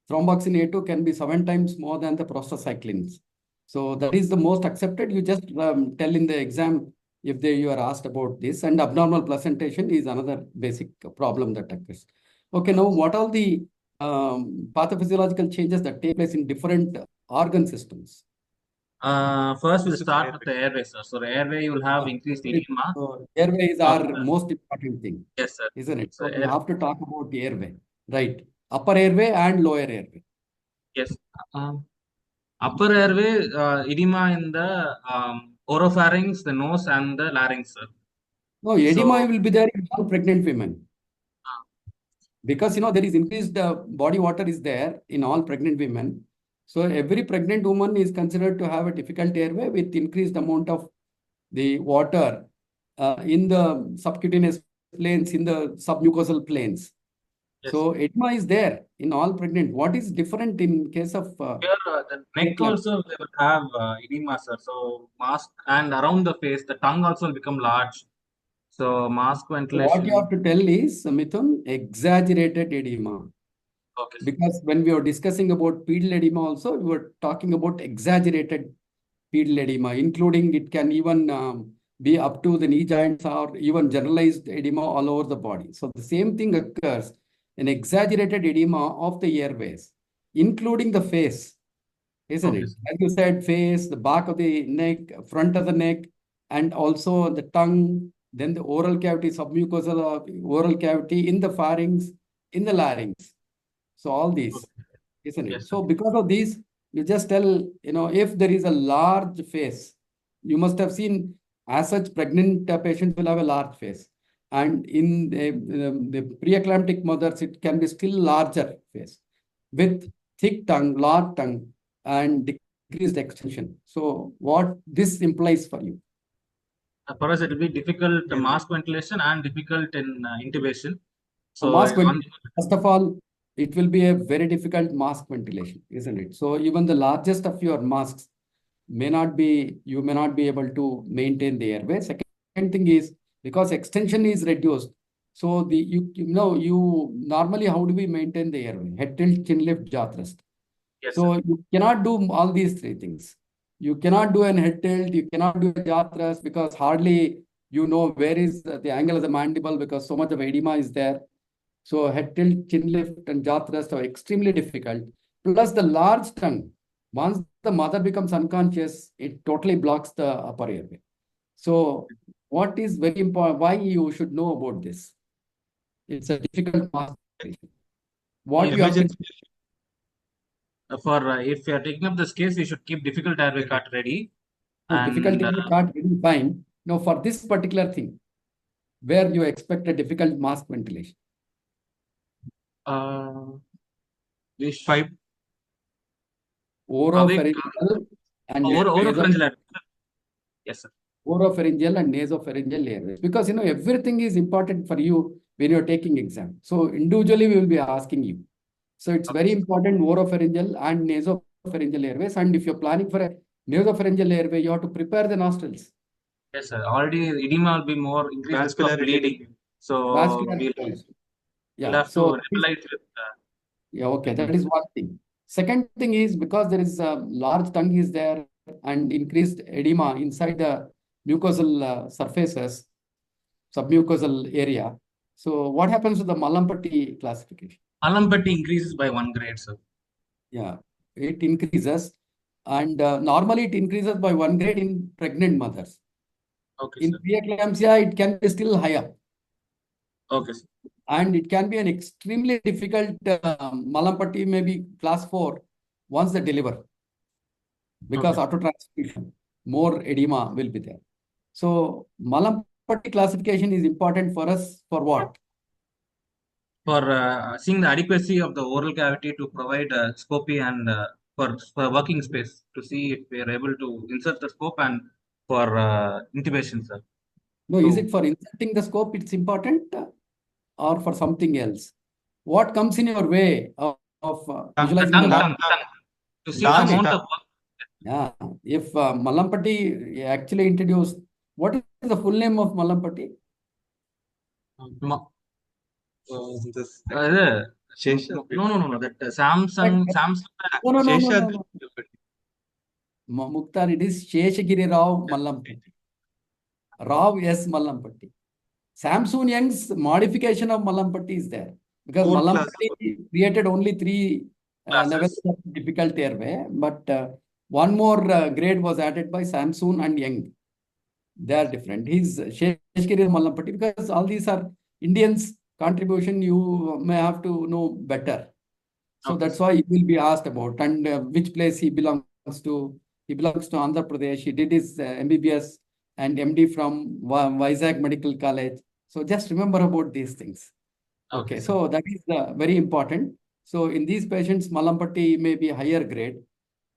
Speaker 2: Thromboxane A2 can be 7 times more than the prostacyclins. So that is the most accepted. You just tell in the exam if you are asked about this, and abnormal placentation is another basic problem that occurs. Okay, now what are the pathophysiological changes that take place in different organ systems?
Speaker 3: First, we'll start with the airway, sir. So the airway, you will have increased edema.
Speaker 2: Airway is
Speaker 3: Of
Speaker 2: our most important thing,
Speaker 3: yes, sir.
Speaker 2: isn't it?
Speaker 3: So
Speaker 2: So we have to talk about the airway, right? Upper airway and lower airway.
Speaker 3: yes. Upper airway, edema in the oropharynx, the nose, and the larynx, sir.
Speaker 2: No, edema
Speaker 3: So
Speaker 2: will be there in all pregnant women. Because there is increased body water is there in all pregnant women. So every pregnant woman is considered to have a difficult airway with increased amount of the water in the subcutaneous planes, in the submucosal planes.
Speaker 3: yes.
Speaker 2: So edema is there in all pregnant. What is different in case of
Speaker 3: Here, the neck also they will have edema, sir. So mask and around the face, the tongue also will become large. So mask
Speaker 2: what you
Speaker 3: ventilation.
Speaker 2: have to tell is, Mithun, exaggerated edema.
Speaker 3: Okay, sir.
Speaker 2: Because when we were discussing about pedal edema also, we were talking about exaggerated pedal edema, including it can even be up to the knee joints or even generalized edema all over the body. So the same thing occurs, an exaggerated edema of the airways, including the face, isn't
Speaker 3: Okay,
Speaker 2: it?
Speaker 3: sir.
Speaker 2: As you said, face, the back of the neck, front of the neck, and also the tongue, then the oral cavity, submucosal oral cavity in the pharynx, in the larynx. So all these, isn't it?
Speaker 3: Yes, sir.
Speaker 2: So because of these, you just tell, if there is a large face, you must have seen as such pregnant patients will have a large face. And in the preeclamptic mothers, it can be still larger face with thick tongue, large tongue, and decreased extension. So what this implies for you?
Speaker 3: For us, it will be difficult mask ventilation and difficult in intubation. So
Speaker 2: Mask ventilation, first of all, it will be a very difficult mask ventilation, isn't it? So even the largest of your masks you may not be able to maintain the airway. Second thing is because extension is reduced. So you normally, how do we maintain the airway? Head tilt, chin lift, jaw thrust.
Speaker 3: yes,
Speaker 2: So
Speaker 3: sir.
Speaker 2: you cannot do all these three things. You cannot do an head tilt, you cannot do a jaw thrust because hardly where is the angle of the mandible because so much of edema is there. So head tilt, chin lift, and jaw thrust are extremely difficult. Plus the large tongue. Once the mother becomes unconscious, it totally blocks the upper airway. So what is very important, why you should know about this? It's a difficult mask. What you have to
Speaker 1: Emergency.
Speaker 3: For if you are taking up this case, you should keep difficult airway cart ready.
Speaker 2: difficult
Speaker 3: And
Speaker 2: airway cart really fine. Now for this particular thing, where you expect a difficult mask ventilation.
Speaker 3: which five
Speaker 2: Oropharyngeal and
Speaker 3: oropharyngeal. Yes, sir.
Speaker 2: oropharyngeal and nasopharyngeal airways. Because everything is important for you when you're taking exam. So individually we will be asking you. So it's very important oropharyngeal and nasopharyngeal airways. And if you're planning for a nasopharyngeal airway, you have to prepare the nostrils.
Speaker 3: Yes, sir. Already edema will be more increased risk of
Speaker 1: Vascular
Speaker 3: bleeding. So
Speaker 2: Vascular
Speaker 3: we'll
Speaker 2: also.
Speaker 3: we'll
Speaker 2: Yeah.
Speaker 3: have
Speaker 2: So
Speaker 3: to nebulize with
Speaker 2: yeah, okay. That is one thing. Second thing is because there is a large tongue is there and increased edema inside the mucosal surfaces, submucosal area. So what happens to the Mallampati classification?
Speaker 3: Mallampati increases by 1 grade, sir.
Speaker 2: Yeah, it increases. And normally it increases by 1 grade in pregnant mothers.
Speaker 3: Okay,
Speaker 2: In
Speaker 3: sir.
Speaker 2: preeclampsia, it can be still higher.
Speaker 3: Okay, sir.
Speaker 2: And it can be an extremely difficult Mallampati, maybe class 4, once they deliver. Because
Speaker 3: Okay.
Speaker 2: after transfusion, more edema will be there. So Mallampati classification is important for us for what?
Speaker 3: For seeing the adequacy of the oral cavity to provide scopy and for working space to see if we are able to insert the scope and for intubation, sir.
Speaker 2: No, is it for inserting the scope? It's important. or for something else? What comes in your way of visualizing the
Speaker 3: Tongue. To see the
Speaker 1: Tongue.
Speaker 3: amount of work.
Speaker 2: Yeah, if Malampati actually introduced, what is the full name of Malampati?
Speaker 1: This
Speaker 3: Shesha. No. That Samsung.
Speaker 2: No.
Speaker 1: Shesha.
Speaker 2: Mukhtar, it is Sheshagiri Rao Malampati. Rao S. Malampati. Samsung Young's modification of Malampati is there. Because
Speaker 1: Four
Speaker 2: Malampati created only 3 levels of difficult airway, but one more grade was added by Samsung and Young. They are different. He's Sheshagiri Malampati, because all these are Indians' contribution. You may have to know better. So that's why he will be asked about, and which place he belongs to. He belongs to Andhra Pradesh. He did his MBBS and MD from Vizag Medical College. So just remember about these things. Okay, so that is very important. So in these patients, Malampati may be higher grade,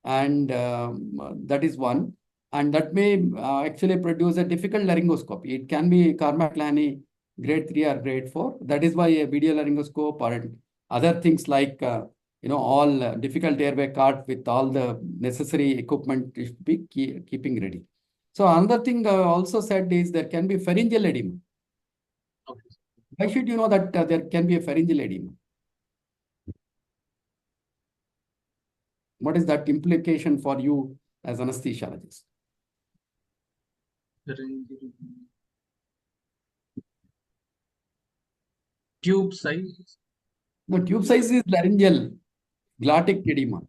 Speaker 2: and that is one. And that may actually produce a difficult laryngoscopy. It can be Karmat-Lani grade 3 or grade 4. That is why a video laryngoscope or other things like all difficult airway cart with all the necessary equipment should be keeping ready. So another thing also said is there can be pharyngeal edema. Why should you know that there can be a pharyngeal edema? What is that implication for you as anesthesiologist?
Speaker 3: Tube size.
Speaker 2: No, tube size is laryngeal glottic edema.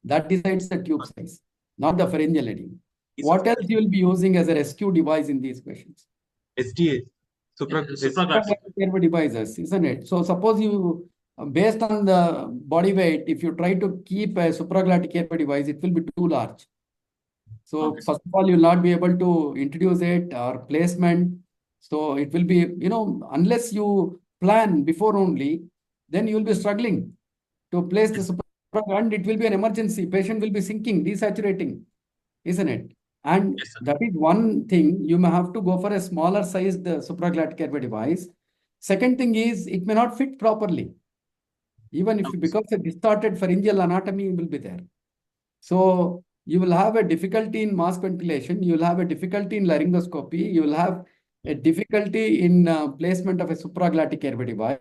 Speaker 2: That decides the tube size, not the pharyngeal edema. What else you will be using as a rescue device in these patients?
Speaker 1: SDA.
Speaker 2: Supraglottic airway devices, isn't it? So suppose you, based on the body weight, if you try to keep a supraglottic airway device, it will be too large. So first of all, you will not be able to introduce it or placement. So it will be, unless you plan before only, then you will be struggling to place the supraglottic, and it will be an emergency. Patient will be sinking, desaturating, isn't it? And that is one thing. You may have to go for a smaller sized supraglottic airway device. Second thing is, it may not fit properly. Even if it becomes a distorted pharyngeal anatomy, will be there. So you will have a difficulty in mask ventilation. You will have a difficulty in laryngoscopy. You will have a difficulty in placement of a supraglottic airway device.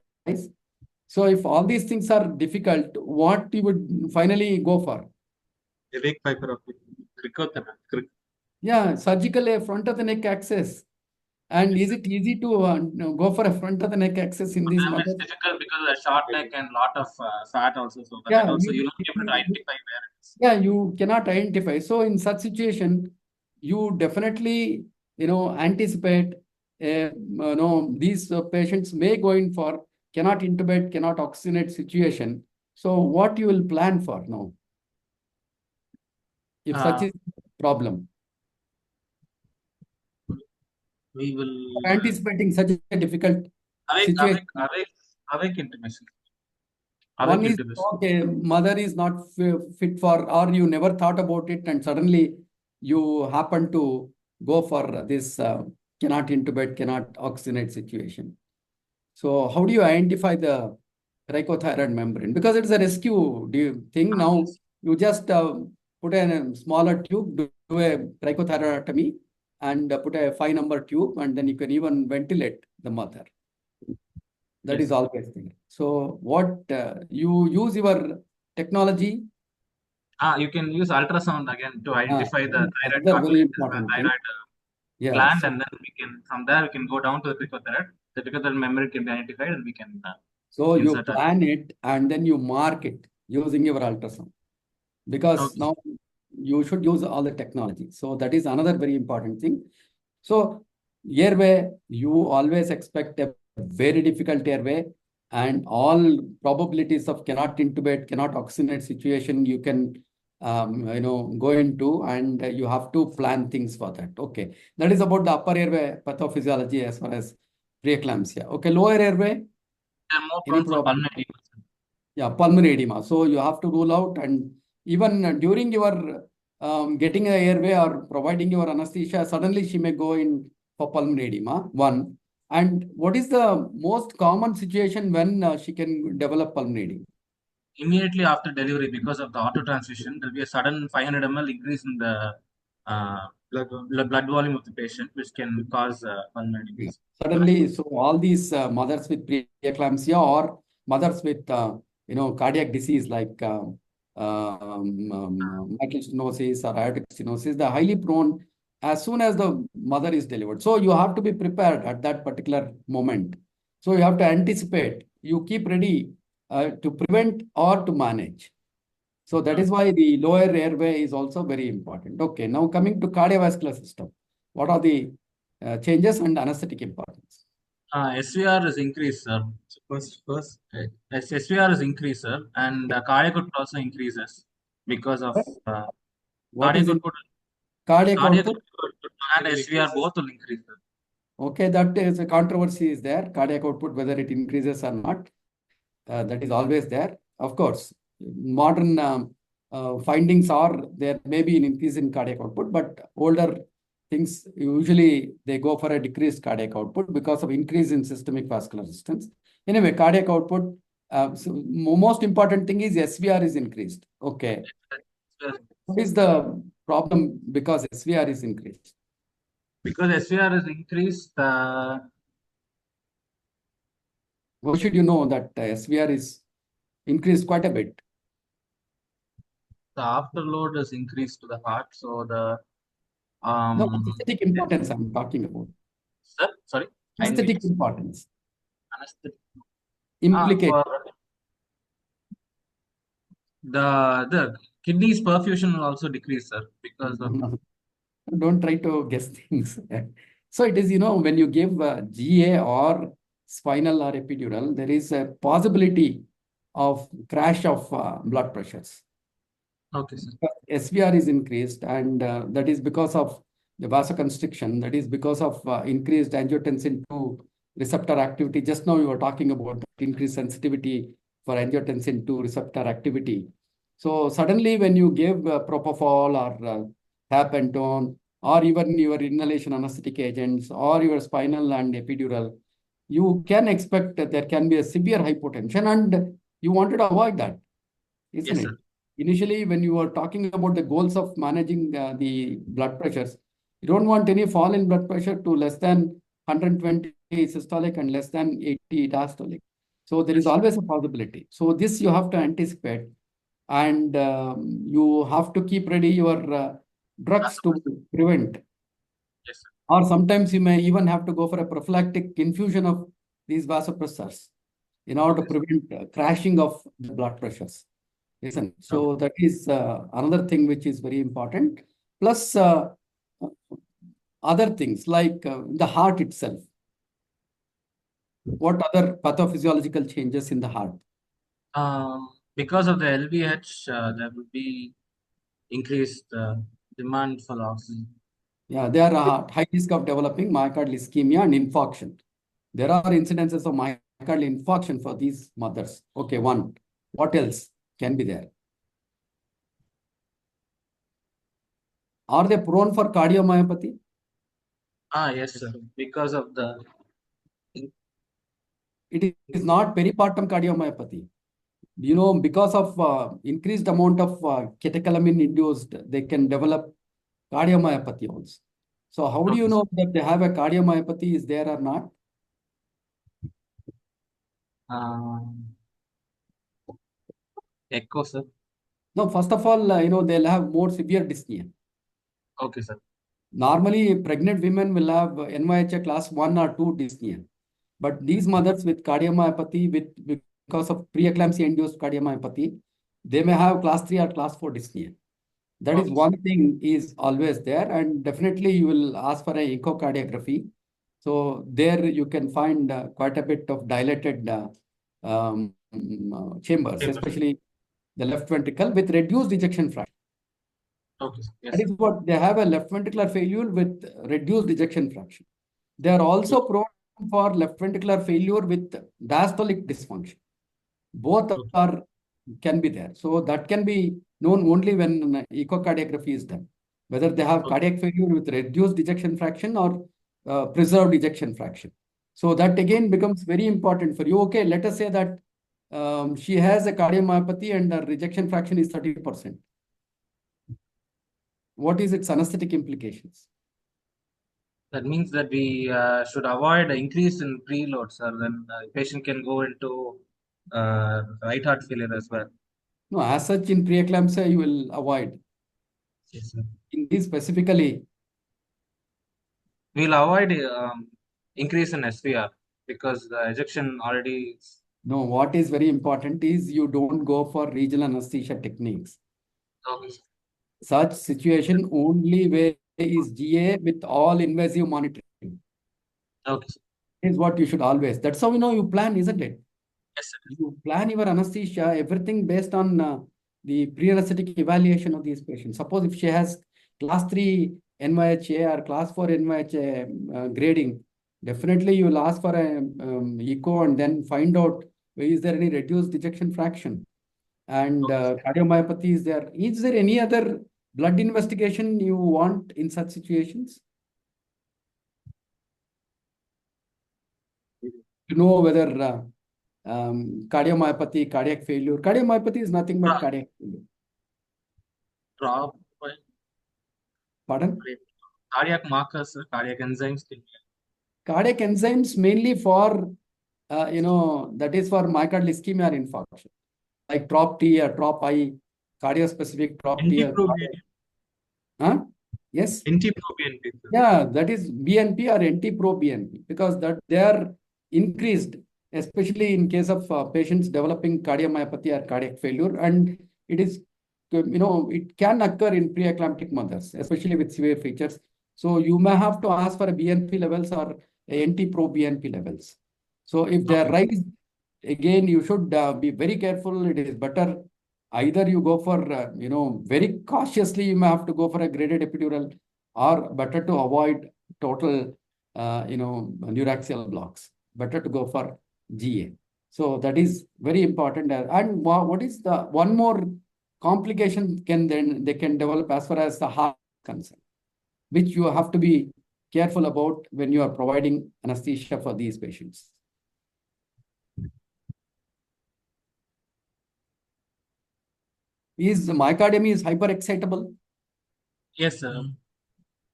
Speaker 2: So if all these things are difficult, what you would finally go for?
Speaker 1: Awake fiber optic.
Speaker 2: Yeah, surgical front of the neck access. And is it easy to go for a front of the neck access in these mothers?
Speaker 3: It's difficult because of short neck and lot of fat also. So that
Speaker 2: Yeah,
Speaker 3: also you not able to identify where it is.
Speaker 2: Yeah, you cannot identify. So in such situation, you definitely anticipate these patients may go in for cannot intubate, cannot oxygenate situation. So what you will plan for now? If such is problem.
Speaker 3: We will
Speaker 2: Anticipating such a difficult situation.
Speaker 3: Awake intubation.
Speaker 2: One is, okay, mother is not fit for, or you never thought about it, and suddenly you happen to go for this cannot intubate, cannot oxygenate situation. So how do you identify the cricothyroid membrane? Because it's a rescue thing. Now you just put a smaller tube, do a cricothyroidotomy, and put a 5-number tube, and then you can even ventilate the mother. That is always there. So what you use your technology?
Speaker 3: You can use ultrasound again to identify the thyroid gland, and then we can from there we can go down to the cricothyroid. The cricothyroid membrane can be identified, and we can.
Speaker 2: So you plan it and then you mark it using your ultrasound, because now you should use all the technology. So that is another very important thing. So airway, you always expect a very difficult airway, and all probabilities of cannot intubate, cannot oxygenate situation you can go into, and you have to plan things for that. Okay, that is about the upper airway pathophysiology as far as preeclampsia. Okay, lower airway.
Speaker 3: More prone for pulmonary edema.
Speaker 2: Yeah, pulmonary edema. So you have to rule out, and even during your getting an airway or providing your anesthesia, suddenly she may go in for pulmonary edema, one. And what is the most common situation when she can develop pulmonary edema?
Speaker 3: Immediately after delivery, because of the auto transfusion, there will be a sudden 500 ml increase in the blood volume of the patient, which can cause pulmonary
Speaker 2: Yeah.
Speaker 3: disease.
Speaker 2: Suddenly, so all these mothers with preeclampsia or mothers with cardiac disease like mitral stenosis or aortic stenosis, they're highly prone as soon as the mother is delivered. So you have to be prepared at that particular moment. So you have to anticipate. You keep ready to prevent or to manage. So that is why the lower airway is also very important. Okay, now coming to cardiovascular system. What are the changes and anesthetic importance?
Speaker 3: SVR is increased, sir.
Speaker 1: So first,
Speaker 3: SVR is increased, sir, and cardiac output also increases because of
Speaker 2: What
Speaker 3: cardiac
Speaker 2: is in
Speaker 3: output.
Speaker 2: cardiac
Speaker 3: Cardiac
Speaker 2: output?
Speaker 3: output and SVR both will increase, sir.
Speaker 2: Okay, that is a controversy is there. Cardiac output, whether it increases or not, that is always there. Of course, modern findings are there may be an increase in cardiac output, but older things usually they go for a decreased cardiac output because of increase in systemic vascular resistance. Anyway, cardiac output. So most important thing is SVR is increased. Okay, what is the problem because SVR is increased?
Speaker 3: Because SVR is increased,
Speaker 2: Why should you know that SVR is increased quite a bit?
Speaker 3: the afterload is increased to the heart, so the
Speaker 2: No, aesthetic importance I'm talking about.
Speaker 3: sir, sorry,
Speaker 2: Aesthetic importance.
Speaker 3: anesthetic.
Speaker 2: Implicate.
Speaker 3: For the kidneys perfusion will also decrease, sir, because of
Speaker 2: No, don't try to guess things. So it is, when you give GA or spinal or epidural, there is a possibility of crash of blood pressures.
Speaker 3: okay, sir.
Speaker 2: SVR is increased, and that is because of the vasoconstriction. That is because of increased angiotensin II receptor activity. Just now you were talking about increased sensitivity for angiotensin II receptor activity. So suddenly when you give propofol or tapentone or even your inhalation anesthetic agents or your spinal and epidural, you can expect that there can be a severe hypotension, and you wanted to avoid that, isn't
Speaker 3: Yes,
Speaker 2: it?
Speaker 3: sir.
Speaker 2: Initially, when you were talking about the goals of managing the blood pressures, you don't want any fall in blood pressure to less than 120 systolic and less than 80 diastolic. So there is
Speaker 3: Yes,
Speaker 2: always a possibility. So this you have to anticipate, and you have to keep ready your drugs to prevent.
Speaker 3: yes, sir.
Speaker 2: Or sometimes you may even have to go for a prophylactic infusion of these vasopressors in order to prevent crashing of the blood pressures. Isn't it? So that is another thing which is very important. Plus other things like the heart itself. What other pathophysiological changes in the heart?
Speaker 3: Because of the LVH, there will be increased demand for oxygen.
Speaker 2: Yeah, they are high risk of developing myocardial ischemia and infarction. There are incidences of myocardial infarction for these mothers. Okay, one. What else can be there? Are they prone for cardiomyopathy?
Speaker 3: Yes, sir. Because of the
Speaker 2: It is not peripartum cardiomyopathy. Because of increased amount of catecholamine induced, they can develop cardiomyopathy also. So how do you know that they have a cardiomyopathy is there or not?
Speaker 3: echo, sir.
Speaker 2: No, first of all, they'll have more severe dyspnea.
Speaker 3: Okay, sir.
Speaker 2: Normally, pregnant women will have NYHA class 1 or 2 dyspnea. But these mothers with cardiomyopathy, because of preeclampsia-induced cardiomyopathy, they may have class 3 or class 4 dyspnea. That is one thing is always there, and definitely you will ask for an echocardiography. So there you can find quite a bit of dilated chambers, especially the left ventricle with reduced ejection fraction.
Speaker 3: Okay, sir. Yes,
Speaker 2: That is what they have, a left ventricular failure with reduced ejection fraction. They are also prone for left ventricular failure with diastolic dysfunction. Both can be there. So that can be known only when echocardiography is done, whether they have cardiac failure with reduced ejection fraction or preserved ejection fraction. So that again becomes very important for you. Okay, let us say that she has a cardiomyopathy and her rejection fraction is 30%. What is its anesthetic implications?
Speaker 3: That means that we should avoid an increase in preload, sir. Then the patient can go into right heart failure as well.
Speaker 2: No, as such in preeclampsia, you will avoid.
Speaker 3: Yes, sir.
Speaker 2: In this specifically,
Speaker 3: We'll avoid increase in SVR because the ejection already is.
Speaker 2: no, what is very important is you don't go for regional anesthesia techniques.
Speaker 3: Okay.
Speaker 2: Such situation only where is GA with all invasive monitoring
Speaker 3: Okay.
Speaker 2: is what you should always. That's how you plan, isn't it?
Speaker 3: Yes, sir.
Speaker 2: You plan your anesthesia, everything based on the pre-anesthetic evaluation of these patients. Suppose if she has class 3 NYHA or class 4 NYHA grading, definitely you will ask for a echo and then find out is there any reduced ejection fraction and cardiomyopathy is there. Is there any other blood investigation you want in such situations? To know whether cardiomyopathy, cardiac failure. Cardiomyopathy is nothing but cardiac failure.
Speaker 3: Prof.
Speaker 2: Pardon?
Speaker 3: Cardiac markers, cardiac enzymes.
Speaker 2: Cardiac enzymes mainly for, that is for myocardial ischemia or infarction, like TROP-T or TROP-I, cardiospecific TROP-T. Huh? Yes.
Speaker 1: NT-proBNP.
Speaker 2: Yeah, that is BNP or NT-proBNP because that they are increased, especially in case of patients developing cardiomyopathy or cardiac failure, and it is, it can occur in preeclamptic mothers, especially with severe features. So you may have to ask for a BNP levels or a NT-proBNP levels. So if they are raised, again, you should be very careful. It is better either you go for, very cautiously, you may have to go for a graded epidural, or better to avoid total, neuraxial blocks. Better to go for GA. So that is very important. And what is the one more complication they can develop as far as the heart is concerned, which you have to be careful about when you are providing anesthesia for these patients. Is myocardium is hyperexcitable?
Speaker 3: Yes, sir.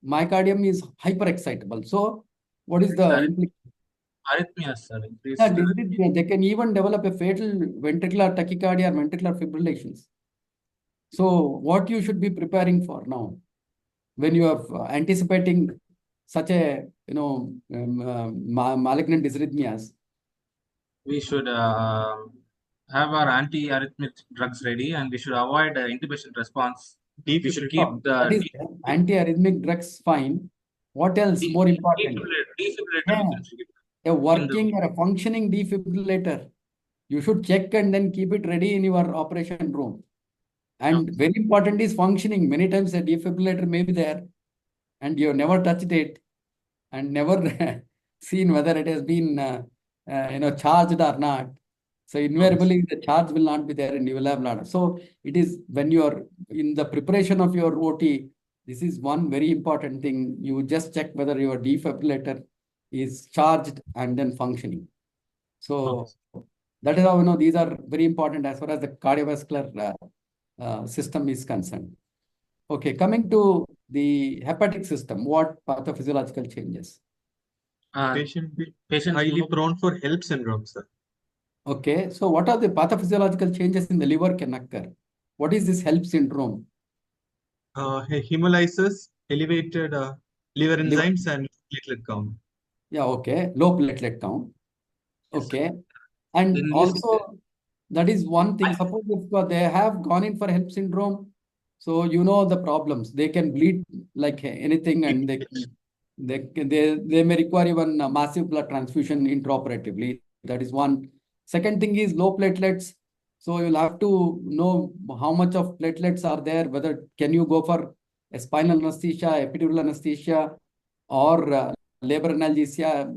Speaker 2: Myocardium is hyperexcitable. So what is the implication?
Speaker 3: Arrhythmias, sir.
Speaker 2: They can even develop a fatal ventricular tachycardia or ventricular fibrillations. So what you should be preparing for now, when you are anticipating such a malignant dysrhythmias?
Speaker 3: We should have our anti-arrhythmic drugs ready, and we should avoid intubation response. We should keep
Speaker 2: that is anti-arrhythmic drugs fine. What else more important? A working or a functioning defibrillator. You should check and then keep it ready in your operation room. And very important is functioning. Many times a defibrillator may be there and you have never touched it and never seen whether it has been charged or not. So invariably the charge will not be there and you will have lot. So it is when you are in the preparation of your OT, this is one very important thing. You just check whether your defibrillator is charged and then functioning. So that is how these are very important as far as the cardiovascular system is concerned. Okay, coming to the hepatic system, what pathophysiological changes?
Speaker 1: Patient highly prone for HELP syndrome, sir.
Speaker 2: Okay, so what are the pathophysiological changes in the liver can occur? What is this HELP syndrome?
Speaker 1: Hemolysis, elevated liver enzymes, and platelet count.
Speaker 2: Yeah, okay, low platelet count. Okay, and also that is one thing. Suppose if they have gone in for HELP syndrome, so the problems. They can bleed like anything, and they may require even a massive blood transfusion intraoperatively. That is one. Second thing is low platelets. So you'll have to know how much of platelets are there, whether can you go for a spinal anesthesia, epidural anesthesia, or labor analgesia,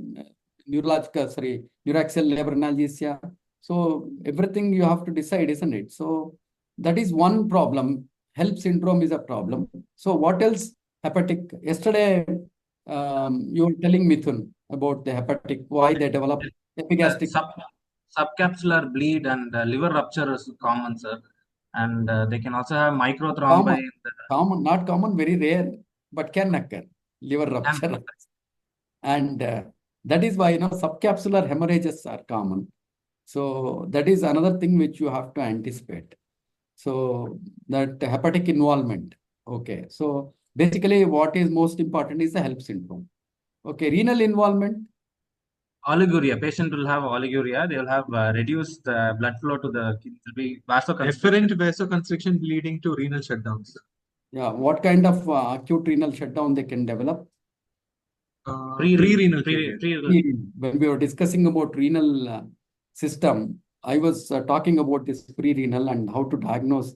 Speaker 2: neuraxial labor analgesia. So everything you have to decide, isn't it? So that is one problem. HELP syndrome is a problem. So what else? Hepatic. Yesterday, you were telling Mithun about the hepatic, why they develop epigastric.
Speaker 3: Subcapsular bleed and liver rupture is common, sir. And they can also have microthrombi.
Speaker 2: Common, not common, very rare, but can occur. Liver rupture. And that is why, subcapsular hemorrhages are common. So that is another thing which you have to anticipate. So that hepatic involvement. Okay. So basically what is most important is the HELP syndrome. Okay. Renal involvement.
Speaker 3: Oliguria. Patient will have oliguria. They will have reduced blood flow to the kidney. It will be
Speaker 1: Efferent vasoconstriction leading to renal shutdowns.
Speaker 2: Yeah. What kind of acute renal shutdown they can develop?
Speaker 1: Pre-renal.
Speaker 2: When we were discussing about renal system, I was talking about this pre-renal and how to diagnose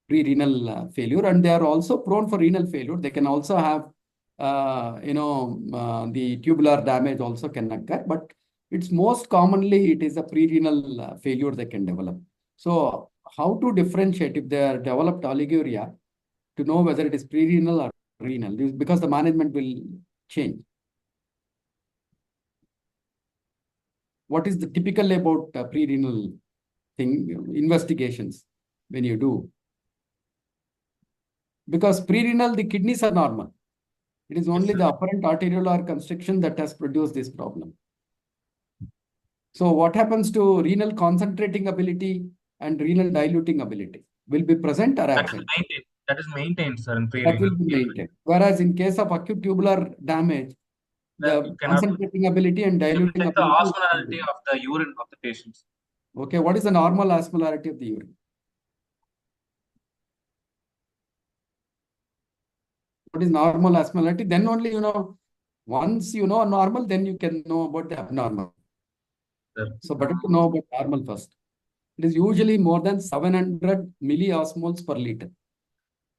Speaker 2: pre-renal failure, and they are also prone for renal failure. They can also have, the tubular damage also can occur, but it's most commonly it is a pre-renal failure they can develop. So how to differentiate if they are developed oliguria to know whether it is pre-renal or renal, because the management will change. What is the typical about pre-renal thing investigations when you do? Because pre-renal, the kidneys are normal. It is only the apparent arteriolar constriction that has produced this problem. So what happens to renal concentrating ability and renal diluting ability? Will be present or absent?
Speaker 3: That is maintained, sir, in
Speaker 2: pre-renal. That will be maintained. Whereas in case of acute tubular damage, the concentrating ability and diluting ability.
Speaker 3: The osmolarity of the urine of the patients.
Speaker 2: Okay, what is the normal osmolarity of the urine? What is normal osmolarity? Then only, once you know normal, then you can know about the abnormal. So better to know about normal first. It is usually more than 700 milliosmoles per liter.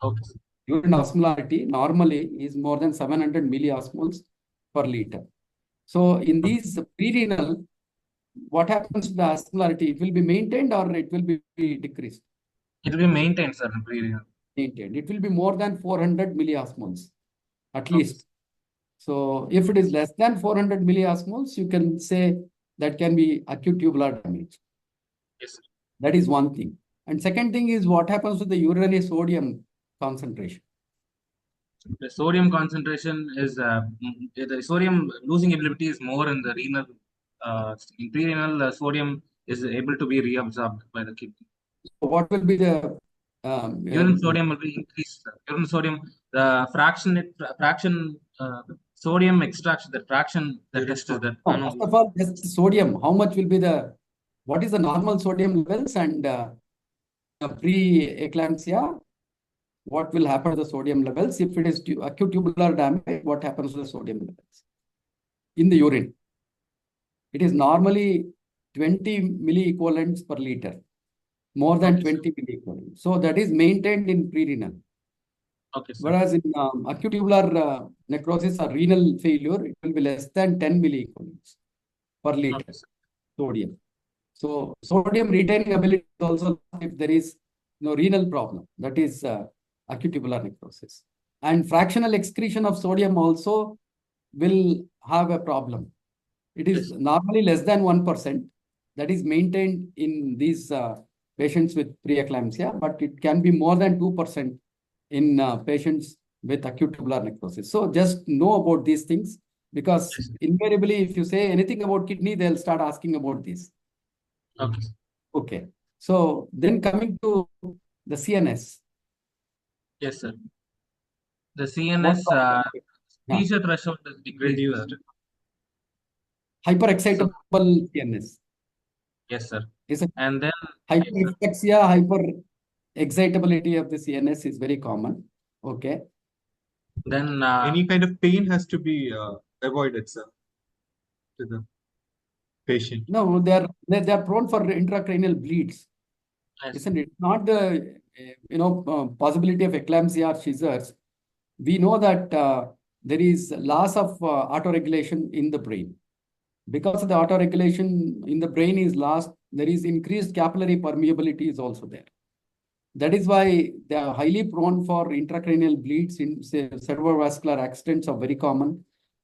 Speaker 3: Okay.
Speaker 2: Urine osmolarity normally is more than 700 milliosmoles per liter. So in these pre-renal, what happens to the osmolarity? It will be maintained or it will be decreased?
Speaker 3: It will be maintained, sir, in pre-renal.
Speaker 2: Maintained. It will be more than 400 milliosmoles, at least. So if it is less than 400 milliosmoles, you can say that can be acute tubular damage.
Speaker 3: Yes, sir.
Speaker 2: That is one thing. And second thing is what happens to the urinary sodium concentration.
Speaker 3: The sodium concentration is, the sodium losing ability is more in the renal. In pre-renal, sodium is able to be reabsorbed by the kidney.
Speaker 2: So what will be the
Speaker 3: urine sodium will be increased. Urine sodium, the fraction sodium extraction, the fraction, the test is that.
Speaker 2: First of all, just sodium. How much will be what is the normal sodium levels and pre-eclampsia? What will happen to the sodium levels? If it is acute tubular damage, what happens to the sodium levels in the urine? It is normally 20 milliequivalents per liter, more than 20 milliequivalents. So that is maintained in pre-renal.
Speaker 3: Okay, sir.
Speaker 2: Whereas in acute tubular necrosis or renal failure, it will be less than 10 milliequivalents per liter sodium. So sodium retaining ability is also if there is renal problem, that is acute tubular necrosis. And fractional excretion of sodium also will have a problem. It is normally less than 1%. That is maintained in these patients with preeclampsia, but it can be more than 2% in patients with acute tubular necrosis. So just know about these things, because invariably, if you say anything about kidney, they'll start asking about this.
Speaker 3: Okay.
Speaker 2: Okay. So then coming to the CNS.
Speaker 3: Yes, sir. The CNS seizure threshold is reduced.
Speaker 2: Hyperexcitable CNS.
Speaker 3: Yes, sir.
Speaker 2: And then hyperexia, hyperexcitability of the CNS is very common. Okay.
Speaker 3: Then
Speaker 1: any kind of pain has to be avoided, sir, to the patient.
Speaker 2: No, they are prone for intracranial bleeds. Isn't it? Not the possibility of eclampsia or seizures. We know that there is loss of autoregulation in the brain. Because of the autoregulation in the brain is lost, there is increased capillary permeability is also there. That is why they are highly prone for intracranial bleeds. In cerebrovascular accidents are very common.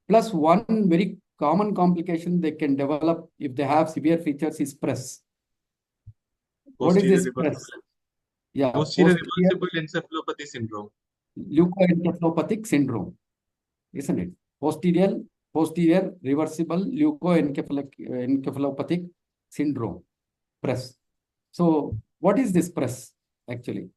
Speaker 2: Plus, one very common complication they can develop if they have severe features is press. What is
Speaker 1: Posterior
Speaker 2: this press?
Speaker 1: reversible.
Speaker 2: Yeah,
Speaker 1: Posterior
Speaker 2: posterior
Speaker 1: reversible encephalopathy syndrome.
Speaker 2: leukoencephalopathic syndrome, isn't it? Posterior reversible leukoencephalopathic syndrome, press. So, what is this press actually?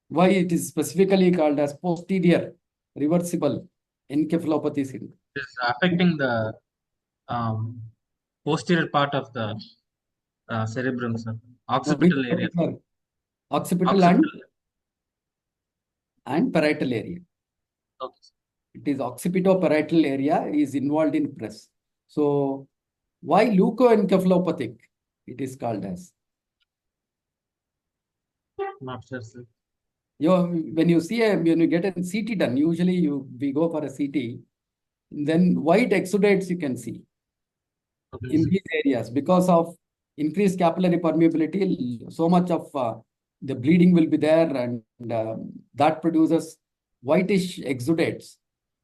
Speaker 2: Why it is specifically called as posterior reversible encephalopathy syndrome?
Speaker 3: It is affecting the um, posterior part of the cerebrum, sir.
Speaker 2: Now, which
Speaker 3: Occipital area.
Speaker 2: particular occipital
Speaker 3: Occipital.
Speaker 2: and parietal area?
Speaker 3: Okay.
Speaker 2: It is occipitoparietal area is involved in press. So, why leukoencephalopathic? It is called as.
Speaker 3: Not sure, sir.
Speaker 2: When you get a CT done, usually we go for a CT, then white exudates you can see
Speaker 3: Okay,
Speaker 2: in
Speaker 3: sir.
Speaker 2: these areas because of increased capillary permeability. So much of the bleeding will be there, and that produces whitish exudates.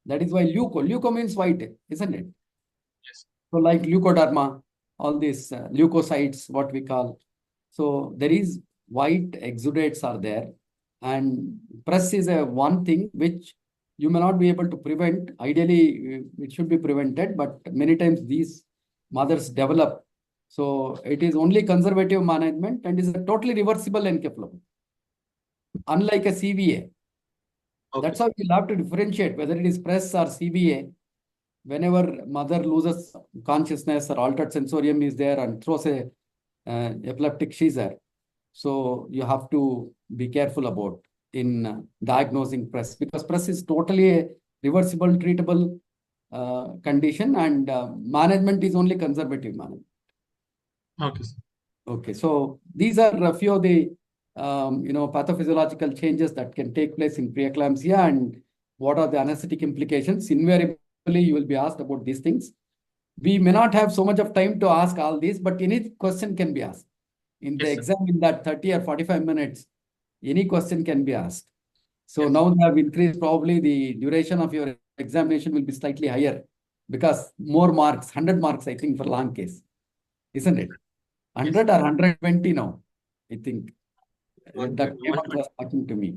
Speaker 2: That is why leuco means white, isn't it?
Speaker 3: Yes.
Speaker 2: So like leukoderma, all these leukocytes, what we call. So there is white exudates are there, and press is a one thing which you may not be able to prevent. Ideally, it should be prevented, but many times these mothers develop. So it is only conservative management and is a totally reversible encephalopathy, unlike a CVA.
Speaker 1: Okay.
Speaker 2: That's how you'll have to differentiate whether it is press or CVA. Whenever mother loses consciousness or altered sensorium is there and throws a epileptic seizure, so you have to be careful about in diagnosing press, because press is totally a reversible, treatable condition, and management is only conservative management.
Speaker 3: Okay, sir.
Speaker 2: Okay, so these are a few of the pathophysiological changes that can take place in preeclampsia, and what are the anesthetic implications. Invariably, you will be asked about these things. We may not have so much of time to ask all these, but any question can be asked. In the
Speaker 3: Yes, sir.
Speaker 2: exam, in that 30 or 45 minutes, any question can be asked. So
Speaker 3: Yes.
Speaker 2: now they have increased, probably the duration of your examination will be slightly higher because more marks, 100 marks, I think, for long case, isn't it? 100 or 120 now, I think. That Hemant was talking to me.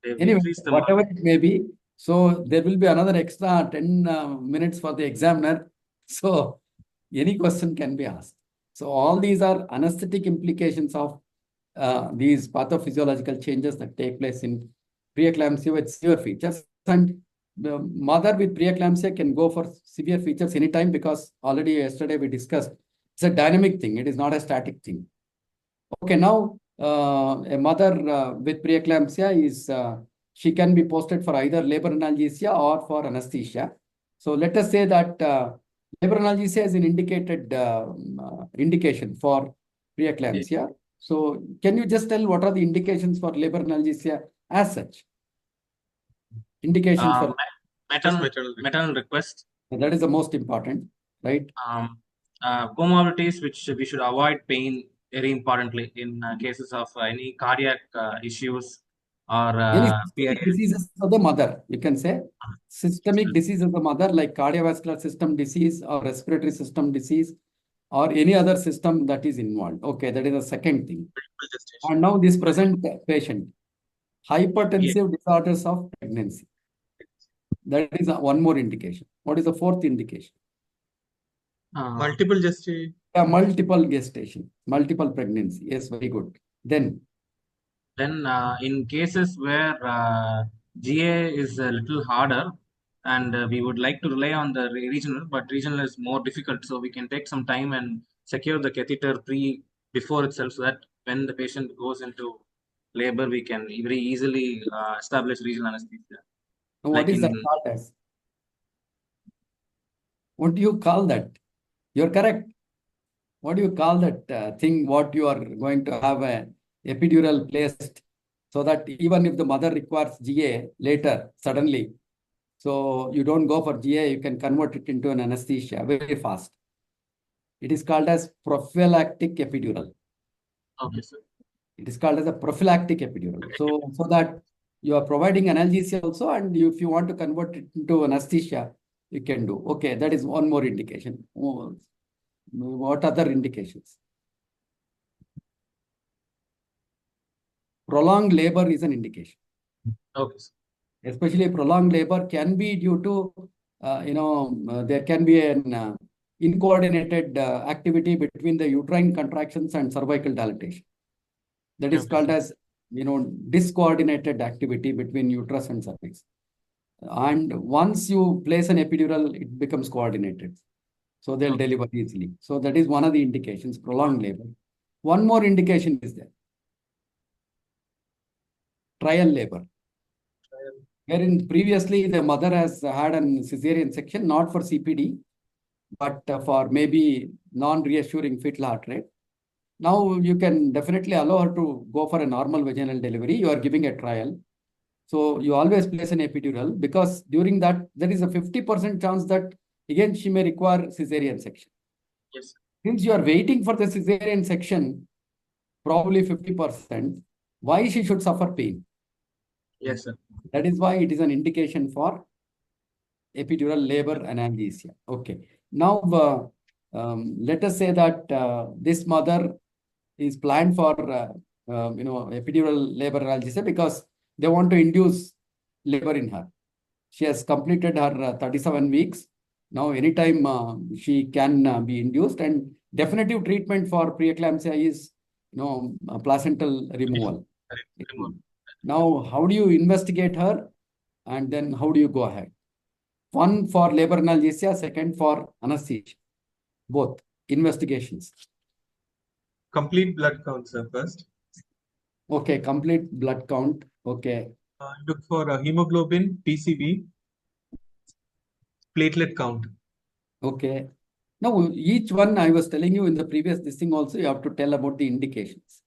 Speaker 3: They've
Speaker 2: Anyway,
Speaker 3: increased the
Speaker 2: whatever
Speaker 3: mark.
Speaker 2: it may be, so there will be another extra 10 minutes for the examiner. So any question can be asked. So all these are anesthetic implications of these pathophysiological changes that take place in preeclampsia with severe features. And the mother with preeclampsia can go for severe features anytime, because already yesterday we discussed it's a dynamic thing. It is not a static thing. Okay, now a mother with preeclampsia is she can be posted for either labor analgesia or for anesthesia. So let us say that labor analgesia is an indicated indication for preeclampsia. So can you just tell what are the indications for labor analgesia as such? Indications for
Speaker 3: Maternal request.
Speaker 2: that is the most important, right?
Speaker 3: Comorbidities which we should avoid pain very importantly in cases of any cardiac issues or
Speaker 2: Any
Speaker 3: PIA.
Speaker 2: systemic diseases of the mother, you can say. Systemic disease of the mother, like cardiovascular system disease or respiratory system disease or any other system that is involved. Okay, that is the second thing. And now this present patient, hypertensive disorders of pregnancy. That is one more indication. What is the fourth indication?
Speaker 1: Multiple gestation.
Speaker 2: Multiple gestation, multiple pregnancy. Yes, very good. Then
Speaker 3: in cases where GA is a little harder and we would like to rely on the regional, but regional is more difficult, so we can take some time and secure the catheter before itself, so that when the patient goes into labor, we can very easily establish regional anesthesia.
Speaker 2: what is that called as? What do you call that? You're correct. What do you call that thing? What you are going to have a epidural placed, so that even if the mother requires GA later, suddenly, so you don't go for GA, you can convert it into an anesthesia very fast. It is called as prophylactic epidural.
Speaker 3: Okay, sir.
Speaker 2: It is called as a prophylactic epidural. So that You are providing analgesia also, and if you want to convert it into anesthesia, you can do. Okay, that is one more indication. Oh, what other indications? Prolonged labor is an indication.
Speaker 3: Okay.
Speaker 2: Especially prolonged labor can be due to, there can be an incoordinated activity between the uterine contractions and cervical dilatation. That is called as, discoordinated activity between uterus and cervix. And once you place an epidural, it becomes coordinated. So they'll deliver easily. So that is one of the indications, prolonged labor. One more indication is there. Trial labor. Wherein previously the mother has had a cesarean section, not for CPD, but for maybe non-reassuring fetal heart rate. Now you can definitely allow her to go for a normal vaginal delivery. You are giving a trial. So you always place an epidural, because during that, there is a 50% chance that again she may require cesarean section.
Speaker 3: Yes.
Speaker 2: Since you are waiting for the cesarean section, probably 50%, why she should suffer pain?
Speaker 3: Yes, sir.
Speaker 2: That is why it is an indication for epidural labor analgesia. Okay. Now, let us say that this mother is planned for, epidural labor analgesia because they want to induce labor in her. She has completed her 37 weeks. Now, anytime she can be induced, and definitive treatment for preeclampsia is, placental removal. Now, how do you investigate her? And then how do you go ahead? One for labor analgesia, second for anesthesia. Both investigations.
Speaker 1: Complete blood count, sir, first.
Speaker 2: Okay, complete blood count. Okay.
Speaker 1: Look for hemoglobin, PCB, platelet count.
Speaker 2: Okay. Now, each one I was telling you in the previous this thing also, you have to tell about the indications.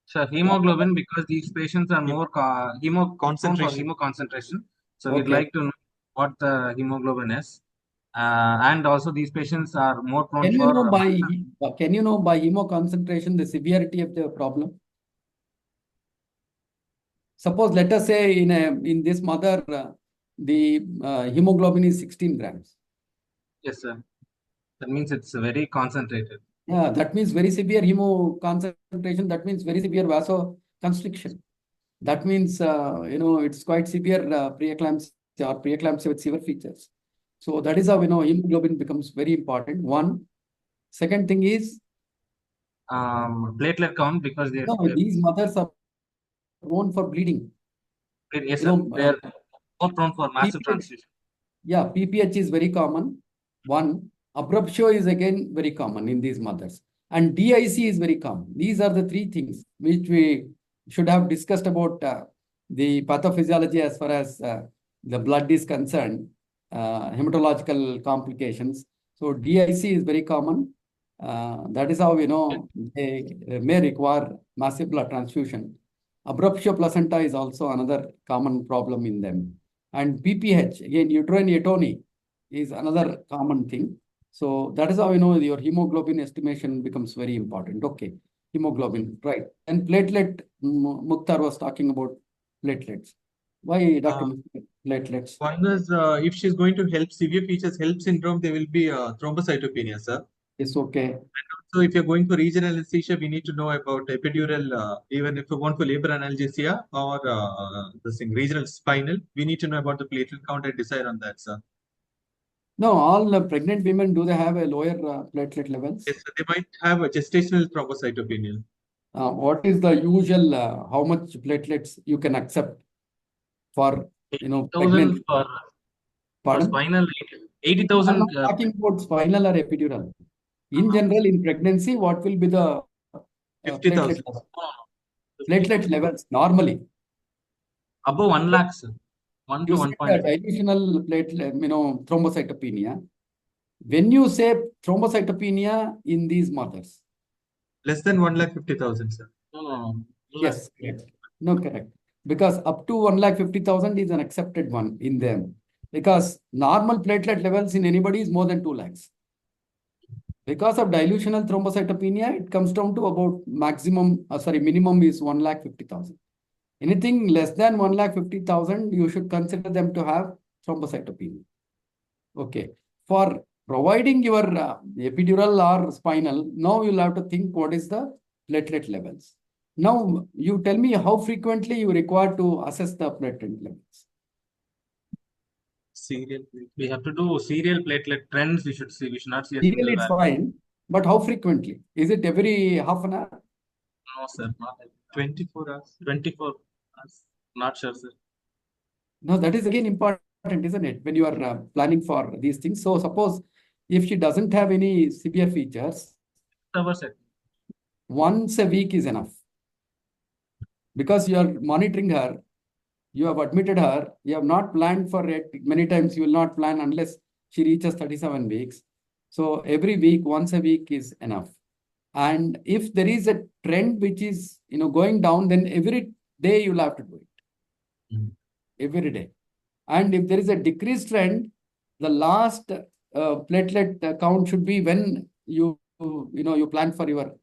Speaker 3: So hemoglobin, because these patients are more
Speaker 1: Concentration.
Speaker 3: concentration. So we'd
Speaker 2: Okay.
Speaker 3: like to know what the hemoglobin is. And also these patients are more prone
Speaker 2: Can you
Speaker 3: for
Speaker 2: know by hemoconcentration the severity of the problem? Suppose, let us say in this mother, the hemoglobin is 16 grams.
Speaker 3: Yes, sir. That means it's very concentrated.
Speaker 2: Yeah, that means very severe hemoconcentration. That means very severe vasoconstriction. That means, it's quite severe preeclampsia or preeclampsia with severe features. So that is how, hemoglobin becomes very important. One. Second thing is,
Speaker 3: Platelet count, because
Speaker 2: these mothers are prone for bleeding.
Speaker 3: yes, sir. They're more prone for massive transfusion.
Speaker 2: Yeah, PPH is very common. One. Abruptio is again very common in these mothers. And DIC is very common. These are the three things which we should have discussed about the pathophysiology as far as the blood is concerned, hematological complications. So DIC is very common. That is how, they may require massive blood transfusion. Abruptio placenta is also another common problem in them. And PPH, again, uterine atony is another common thing. So that is how, your hemoglobin estimation becomes very important. Okay, hemoglobin, right. And platelet, Mukhtar was talking about platelets. Why, Dr. Mukhtar, platelets?
Speaker 1: One is if she's going to help severe features, HELP syndrome, there will be thrombocytopenia, sir.
Speaker 2: It's okay.
Speaker 1: So if you're going for regional anesthesia, we need to know about epidural, even if you want for labor analgesia or this thing, regional spinal, we need to know about the platelet count and decide on that, sir.
Speaker 2: No, all pregnant women, do they have a lower platelet levels?
Speaker 1: Yes, sir, they might have a gestational thrombocytopenia.
Speaker 2: What is the usual, how much platelets you can accept for, pregnant?
Speaker 3: For spinal, 80,000.
Speaker 2: I'm not talking about spinal or epidural. In general, in pregnancy, what will be the
Speaker 1: 50,000.
Speaker 2: platelet levels normally?
Speaker 3: Above 1 lakh, sir. 1 to
Speaker 2: You said
Speaker 3: 1.5.
Speaker 2: dilutional platelet, thrombocytopenia. When you say thrombocytopenia in these mothers?
Speaker 1: Less than 1,50,000, sir.
Speaker 3: No.
Speaker 2: Yes, correct. No, correct. Because up to 1,50,000 is an accepted one in them. Because normal platelet levels in anybody is more than 2 lakhs. Because of dilutional thrombocytopenia, it comes down to about minimum is 1,50,000. Anything less than 1,50,000, you should consider them to have thrombocytopenia. Okay. For providing your epidural or spinal, now you'll have to think what is the platelet levels. Now, you tell me how frequently you require to assess the platelet levels.
Speaker 1: Serial.
Speaker 3: We have to do serial platelet trends. We should see. We should not see a
Speaker 2: Serial,
Speaker 3: single
Speaker 2: it's
Speaker 3: value.
Speaker 2: fine, but how frequently? Is it every half an hour?
Speaker 3: No, sir. Not
Speaker 1: 24 hours.
Speaker 3: 24 hours. Not sure, sir.
Speaker 2: No, that is again important, isn't it? When you are planning for these things. So suppose if she doesn't have any severe features,
Speaker 3: Hours, sir.
Speaker 2: once a week is enough. Because you are monitoring her, you have admitted her, you have not planned for it. Many times you will not plan unless she reaches 37 weeks. So every week, once a week is enough. And if there is a trend which is going down, then every day you'll have to do it.
Speaker 3: Mhm.
Speaker 2: Every day. And if there is a decreased trend, the last platelet count should be when you plan for your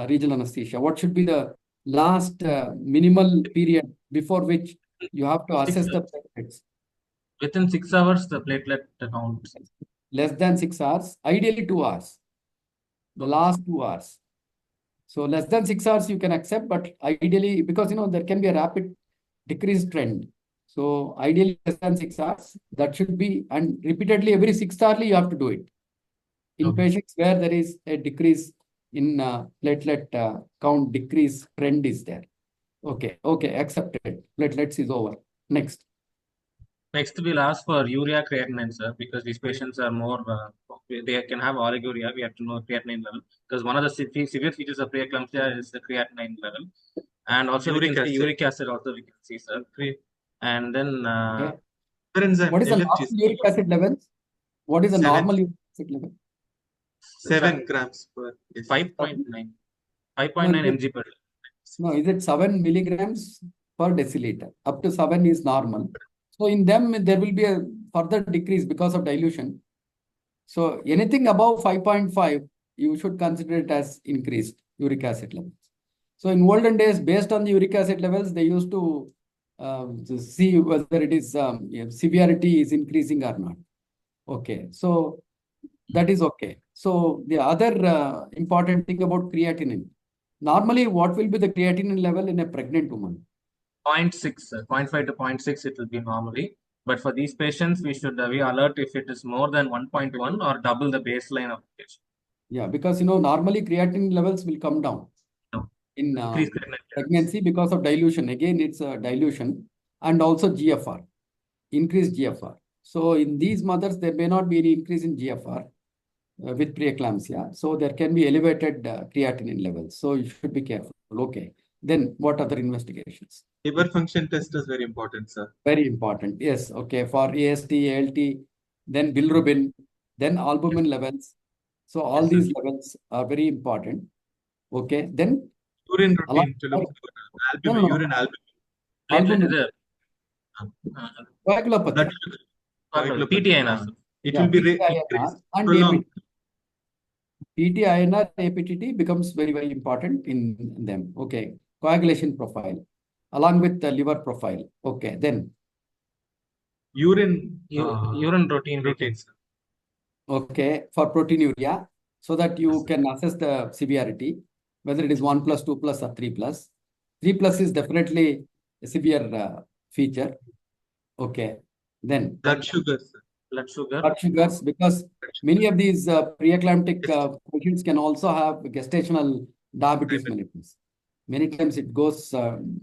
Speaker 2: regional anesthesia. What should be the last minimal period before which you have to assess the platelets?
Speaker 3: Within 6 hours, the platelet count.
Speaker 2: Less than 6 hours, ideally 2 hours. The last 2 hours. So less than 6 hours you can accept, but ideally, because there can be a rapid decrease trend. So ideally less than 6 hours, that should be, and repeatedly every 6th hourly you have to do it. In
Speaker 3: Okay.
Speaker 2: patients where there is a decrease in platelet count, decrease trend is there. Okay, accepted. Platelets is over. Next.
Speaker 3: Next, we'll ask for urea creatinine, sir, because these patients are more, they can have oliguria. We have to know creatinine level because one of the severe features of preeclampsia is the creatinine level. And also
Speaker 1: Uric
Speaker 3: we can see
Speaker 1: acid.
Speaker 3: uric acid also we can see, sir. And then
Speaker 2: Okay.
Speaker 1: Enzyme,
Speaker 2: What is the
Speaker 1: LFG,
Speaker 2: normal uric acid level? What is the
Speaker 1: 7.
Speaker 2: normal uric acid level?
Speaker 1: 7 grams per
Speaker 3: 5.9
Speaker 2: No,
Speaker 3: mg per
Speaker 2: No, is it 7 milligrams per deciliter? Up to 7 is normal. So in them, there will be a further decrease because of dilution. So anything above 5.5, you should consider it as increased uric acid levels. So in olden days, based on the uric acid levels, they used to see whether it is severity is increasing or not. Okay, so that is okay. So the other important thing about creatinine. Normally, what will be the creatinine level in a pregnant woman?
Speaker 3: 0.6, sir. 0.5 to 0.6 it will be normally. But for these patients, we should be alert if it is more than 1.1 or double the baseline of the patient.
Speaker 2: Yeah, because normally creatinine levels will come down
Speaker 3: No.
Speaker 2: in
Speaker 3: Increased creatinine levels.
Speaker 2: pregnancy because of dilution. Again, it's a dilution and also GFR, increased GFR. So in these mothers, there may not be any increase in GFR with preeclampsia. So there can be elevated creatinine levels. So you should be careful. Okay. Then what other investigations?
Speaker 1: Liver function test is very important, sir.
Speaker 2: Very important. Yes. Okay. For AST, ALT, then bilirubin, then albumin levels. So all
Speaker 1: Yes,
Speaker 2: these
Speaker 1: sir.
Speaker 2: levels are very important. Okay. Then
Speaker 1: Urine
Speaker 2: along
Speaker 1: routine to look for
Speaker 2: no,
Speaker 1: albumin,
Speaker 2: no.
Speaker 1: urine albumin.
Speaker 2: Albumin,
Speaker 1: That
Speaker 2: coagulopathy.
Speaker 3: PTINR.
Speaker 1: it
Speaker 2: Yeah,
Speaker 1: will be
Speaker 2: PTINR
Speaker 1: increased.
Speaker 2: and
Speaker 1: Prolonged.
Speaker 2: APT. PTINR, APTT becomes very, very important in them. Okay. Coagulation profile along with the liver profile. Okay. Then
Speaker 1: Urine
Speaker 3: Urine routine.
Speaker 1: routines.
Speaker 2: okay, for proteinuria, so that you can assess the severity, whether it is 1+, 2+, or 3+. 3+ is definitely a severe feature. Okay. Then
Speaker 1: Blood sugar, sir.
Speaker 3: Blood sugar.
Speaker 2: blood sugars, because many of these preeclamptic patients can also have gestational diabetes mellitus. Many times it goes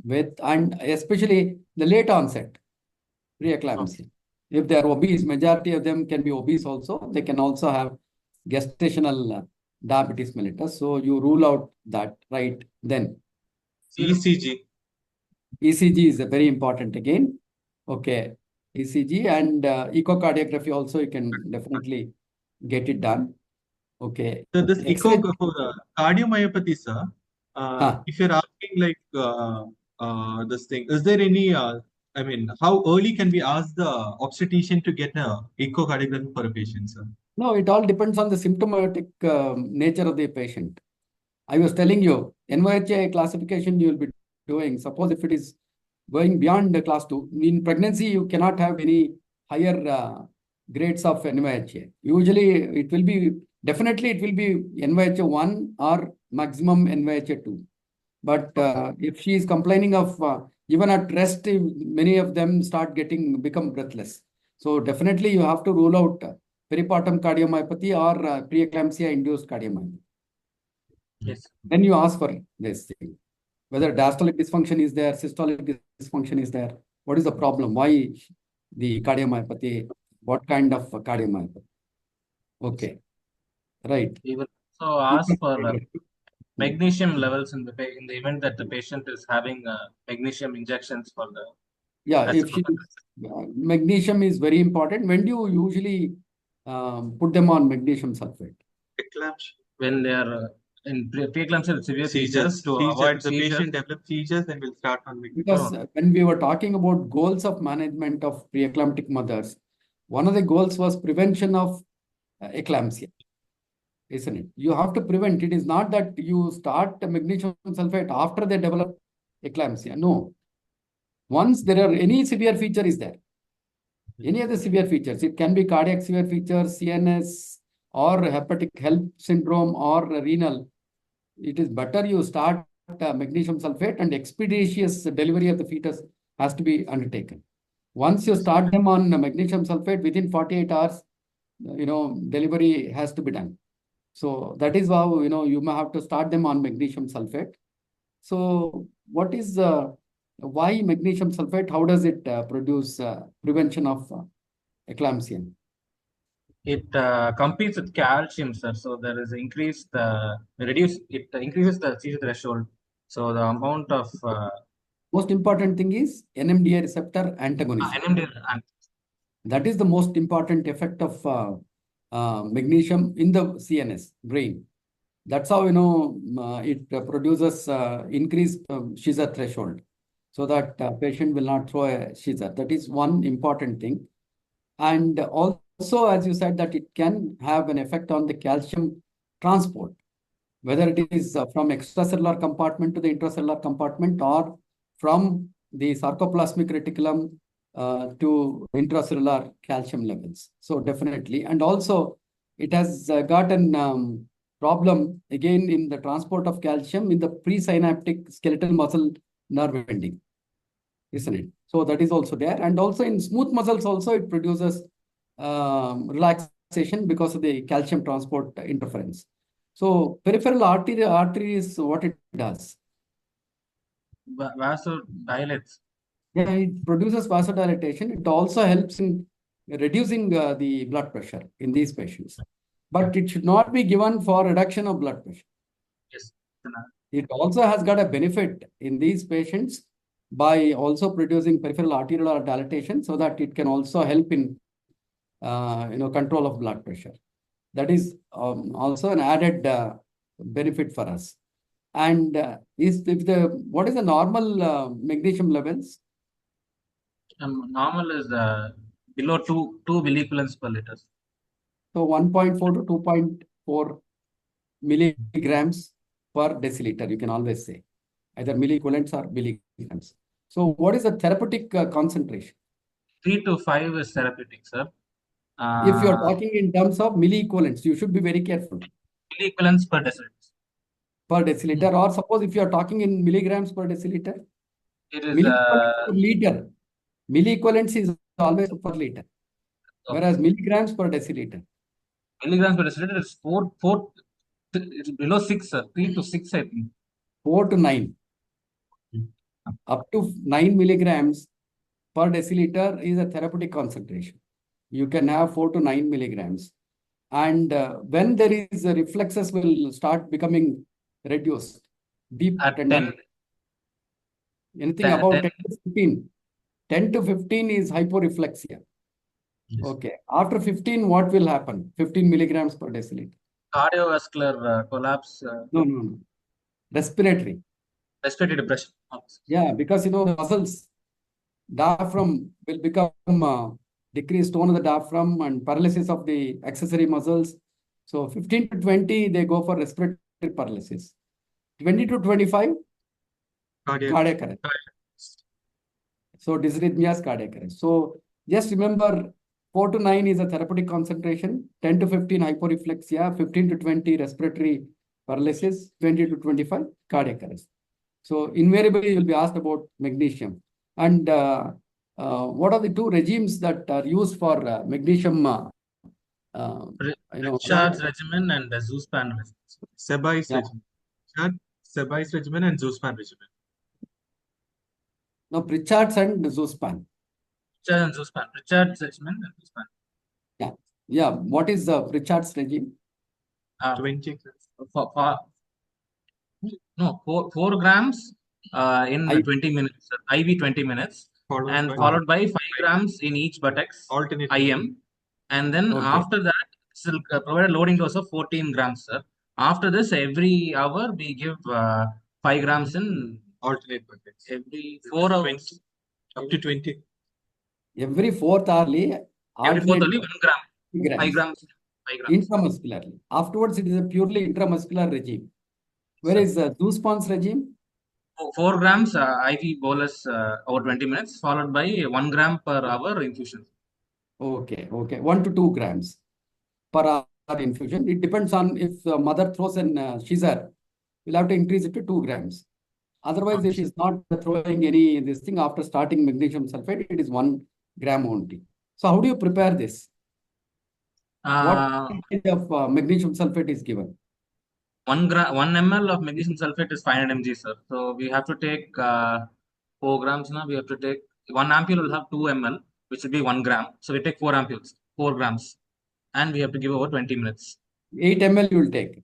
Speaker 2: with, and especially the late onset preeclampsia. If they are obese, majority of them can be obese also. They can also have gestational diabetes mellitus. So you rule out that, right? Then
Speaker 1: ECG.
Speaker 2: ECG is very important again. Okay. ECG and echocardiography also, you can definitely get it done. Okay.
Speaker 1: So this
Speaker 2: X-ray.
Speaker 1: for cardiomyopathy, sir. If you're asking like this thing, is there any? I mean, how early can we ask the obstetrician to get a echocardiogram for a patient, sir?
Speaker 2: No, it all depends on the symptomatic nature of the patient. I was telling you, NYHA classification you will be doing. Suppose if it is going beyond the class 2. In pregnancy, you cannot have any higher grades of NYHA. Usually, it will be NYHA 1 or maximum NYHA 2. But if she is complaining of even at rest, many of them become breathless. So definitely you have to rule out peripartum cardiomyopathy or preeclampsia induced cardiomyopathy.
Speaker 3: Yes.
Speaker 2: Then you ask for this thing, whether diastolic dysfunction is there, systolic dysfunction is there. What is the problem? Why the cardiomyopathy? What kind of cardiomyopathy? Okay, right.
Speaker 3: We will also ask for magnesium levels in the event that the patient is having magnesium injections for the.
Speaker 2: Yeah, if magnesium is very important. When do you usually put them on magnesium sulfate?
Speaker 3: When they are in preeclampsia with severe
Speaker 1: Seizures,
Speaker 3: seizures, to
Speaker 1: seizures,
Speaker 3: avoid
Speaker 1: the
Speaker 3: seizures.
Speaker 1: patient develops seizures, then we'll start on
Speaker 2: Because when we were talking about goals of management of preeclamptic mothers, one of the goals was prevention of eclampsia, isn't it? You have to prevent. It is not that you start magnesium sulfate after they develop eclampsia. No. Once there are any severe feature is there, any other severe features, it can be cardiac severe features, CNS, or hepatic health syndrome, or renal. It is better you start magnesium sulfate, and expeditious delivery of the fetus has to be undertaken. Once you start them on magnesium sulfate, within 48 hours, delivery has to be done. So that is how, you may have to start them on magnesium sulfate. So what is, why magnesium sulfate? How does it produce prevention of eclampsia?
Speaker 3: It competes with calcium, sir. So there is increased, it increases the seizure threshold. So the amount of
Speaker 2: most important thing is NMDA receptor antagonism.
Speaker 3: NMDA.
Speaker 2: That is the most important effect of magnesium in the CNS brain. That's how it produces increased seizure threshold, so that patient will not throw a seizure. That is one important thing. And also, as you said, that it can have an effect on the calcium transport, whether it is from extracellular compartment to the intracellular compartment, or from the sarcoplasmic reticulum to intracellular calcium levels. So definitely. And also, it has got an problem again in the transport of calcium in the presynaptic skeletal muscle nerve ending, isn't it? So that is also there. And also in smooth muscles also, it produces relaxation because of the calcium transport interference. So peripheral artery is what it does.
Speaker 3: Vasodilates.
Speaker 2: Yeah, it produces vasodilatation. It also helps in reducing the blood pressure in these patients. But it should not be given for reduction of blood pressure.
Speaker 3: Yes.
Speaker 2: It also has got a benefit in these patients by also producing peripheral arterial dilatation, so that it can also help in control of blood pressure. That is also an added benefit for us. And what is the normal magnesium levels?
Speaker 3: Normal is below 2 milliequivalents per liter.
Speaker 2: So 1.4 to 2.4 milligrams per deciliter, you can always say, either milliequivalents or milligrams. So what is the therapeutic concentration?
Speaker 3: 3 to 5 is therapeutic, sir.
Speaker 2: If you're talking in terms of milliequivalents, you should be very careful.
Speaker 3: Milliequivalents per deciliter.
Speaker 2: Per deciliter, or suppose if you're talking in milligrams per deciliter,
Speaker 3: it is
Speaker 2: milliequivalents per liter. Milliequivalents is always per liter, whereas milligrams per deciliter.
Speaker 3: Milligrams per deciliter is 4, it's below 6, sir. 3 to 6, I think.
Speaker 2: 4 to 9. Up to 9 milligrams per deciliter is a therapeutic concentration. You can have 4 to 9 milligrams. And when there is reflexes will start becoming reduced. Deep
Speaker 3: at 10.
Speaker 2: Anything about 10 to 15. 10 to 15 is hyporeflexia.
Speaker 3: Yes.
Speaker 2: Okay. After 15, what will happen? 15 milligrams per deciliter.
Speaker 3: Cardiovascular collapse.
Speaker 2: No. Respiratory.
Speaker 3: Respiratory depression.
Speaker 2: Yeah, because muscles, diaphragm will become decreased tone of the diaphragm and paralysis of the accessory muscles. So 15 to 20, they go for respiratory paralysis. 20 to 25, cardiac arrest. So dysrhythmias, cardiac arrest. So just remember 4 to 9 is a therapeutic concentration, 10 to 15 hyporeflexia, 15 to 20 respiratory paralysis, 20 to 25 cardiac arrest. So invariably you'll be asked about magnesium. And what are the two regimes that are used for magnesium?
Speaker 3: Richard's regimen and the Zuspan regimen.
Speaker 1: Sebai's
Speaker 2: Yeah.
Speaker 1: regimen. Richard, Sebai's regimen and Zuspan regimen.
Speaker 2: No, Pritchard's and Zuspan.
Speaker 3: Richard and Zuspan. Richard's regimen and Zuspan.
Speaker 2: Yeah. Yeah. What is the Pritchard's regime?
Speaker 1: 20
Speaker 3: no, 4 grams in
Speaker 2: IV.
Speaker 3: 20 minutes, IV 20 minutes,
Speaker 1: followed
Speaker 3: by 5 grams in each buttocks,
Speaker 1: alternate
Speaker 3: IM. And then
Speaker 2: Okay.
Speaker 3: after that, still provide a loading dose of 14 grams, sir. After this, every hour we give 5 grams in
Speaker 1: alternate buckets.
Speaker 3: every 4 hours.
Speaker 1: 20, up to 20.
Speaker 2: Every fourth hourly,
Speaker 3: Every fourth
Speaker 2: alternate
Speaker 3: only 1 gram. 5 grams. 5 grams.
Speaker 2: intramuscularly. Afterwards, it is a purely intramuscular regime. Where is Zuspan's regime?
Speaker 3: 4 grams IV bolus over 20 minutes, followed by 1 gram per hour infusion.
Speaker 2: Okay, okay. 1 to 2 grams per hour infusion. It depends on if the mother throws an scissor, we'll have to increase it to 2 grams. Otherwise, if she's not throwing any this thing after starting magnesium sulfate, it is 1 gram only. So how do you prepare this? What kind of magnesium sulfate is given?
Speaker 3: 1 ml of magnesium sulfate is 500 mg, sir. So we have to take 4 grams now. We have to take 1 ampule will have 2 ml, which will be 1 gram. So we take 4 ampules, 4 grams, and we have to give over 20 minutes.
Speaker 2: 8 ml you will take.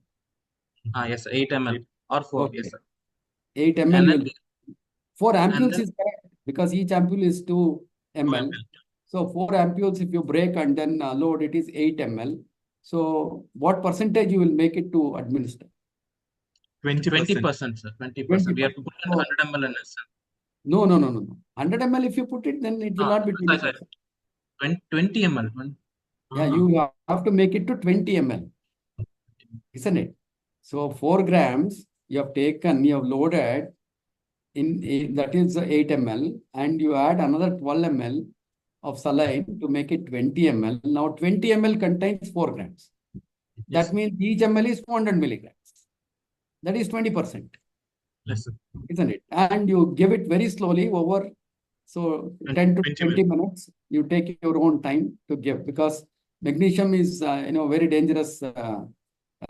Speaker 3: Yes, 8 ml or 4.
Speaker 2: Okay.
Speaker 3: Yes, sir.
Speaker 2: 8 ml
Speaker 3: And
Speaker 2: you
Speaker 3: then,
Speaker 2: will. 4 ampules
Speaker 3: then-
Speaker 2: is correct because each ampule is 2 ml. So 4 ampules, if you break and then load, it is 8 ml. So what percentage you will make it to administer?
Speaker 3: 20%, sir. 20%. We have to put in 100 ml in it, sir.
Speaker 2: No. 100 ml if you put it, then it will not be 20%.
Speaker 3: 20 ml.
Speaker 2: Yeah, you have to make it to 20 ml, isn't it? So 4 grams you have taken, you have loaded in that is 8 ml, and you add another 12 ml of saline to make it 20 ml. Now 20 ml contains 4 grams.
Speaker 3: Yes,
Speaker 2: That means each ml is 200 milligrams. That is 20%,
Speaker 3: yes, sir.
Speaker 2: isn't it? And you give it very slowly over, so 10 to 20 minutes, you take your own time to give, because magnesium is, very dangerous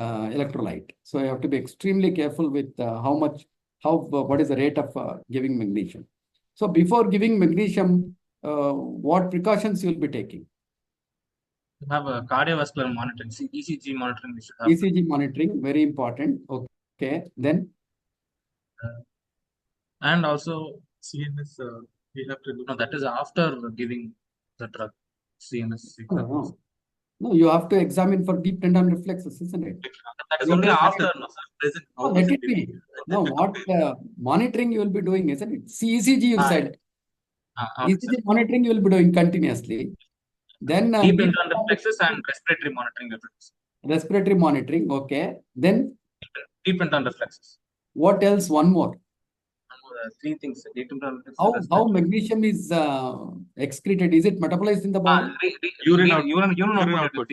Speaker 2: electrolyte. So you have to be extremely careful with what is the rate of giving magnesium. So before giving magnesium, what precautions you will be taking?
Speaker 3: You have a cardiovascular monitoring, ECG monitoring. We should have.
Speaker 2: ECG monitoring, very important. Okay, then?
Speaker 3: And also
Speaker 1: CNS, we have to do.
Speaker 3: No, that is after giving the drug, CNS.
Speaker 2: No, you have to examine for deep tendon reflexes, isn't it?
Speaker 3: That is only after, no, sir. Present.
Speaker 2: Oh, let it be. Now, what monitoring you will be doing, isn't it? ECG you said.
Speaker 3: Okay,
Speaker 2: ECG monitoring you will be doing continuously. Then
Speaker 3: deep tendon reflexes and respiratory monitoring.
Speaker 2: Respiratory monitoring, okay. Then
Speaker 3: deep tendon reflexes.
Speaker 2: What else? One more.
Speaker 3: 3 things. Deep tendon reflexes.
Speaker 2: How magnesium is excreted? Is it metabolized in the body?
Speaker 3: Urine output.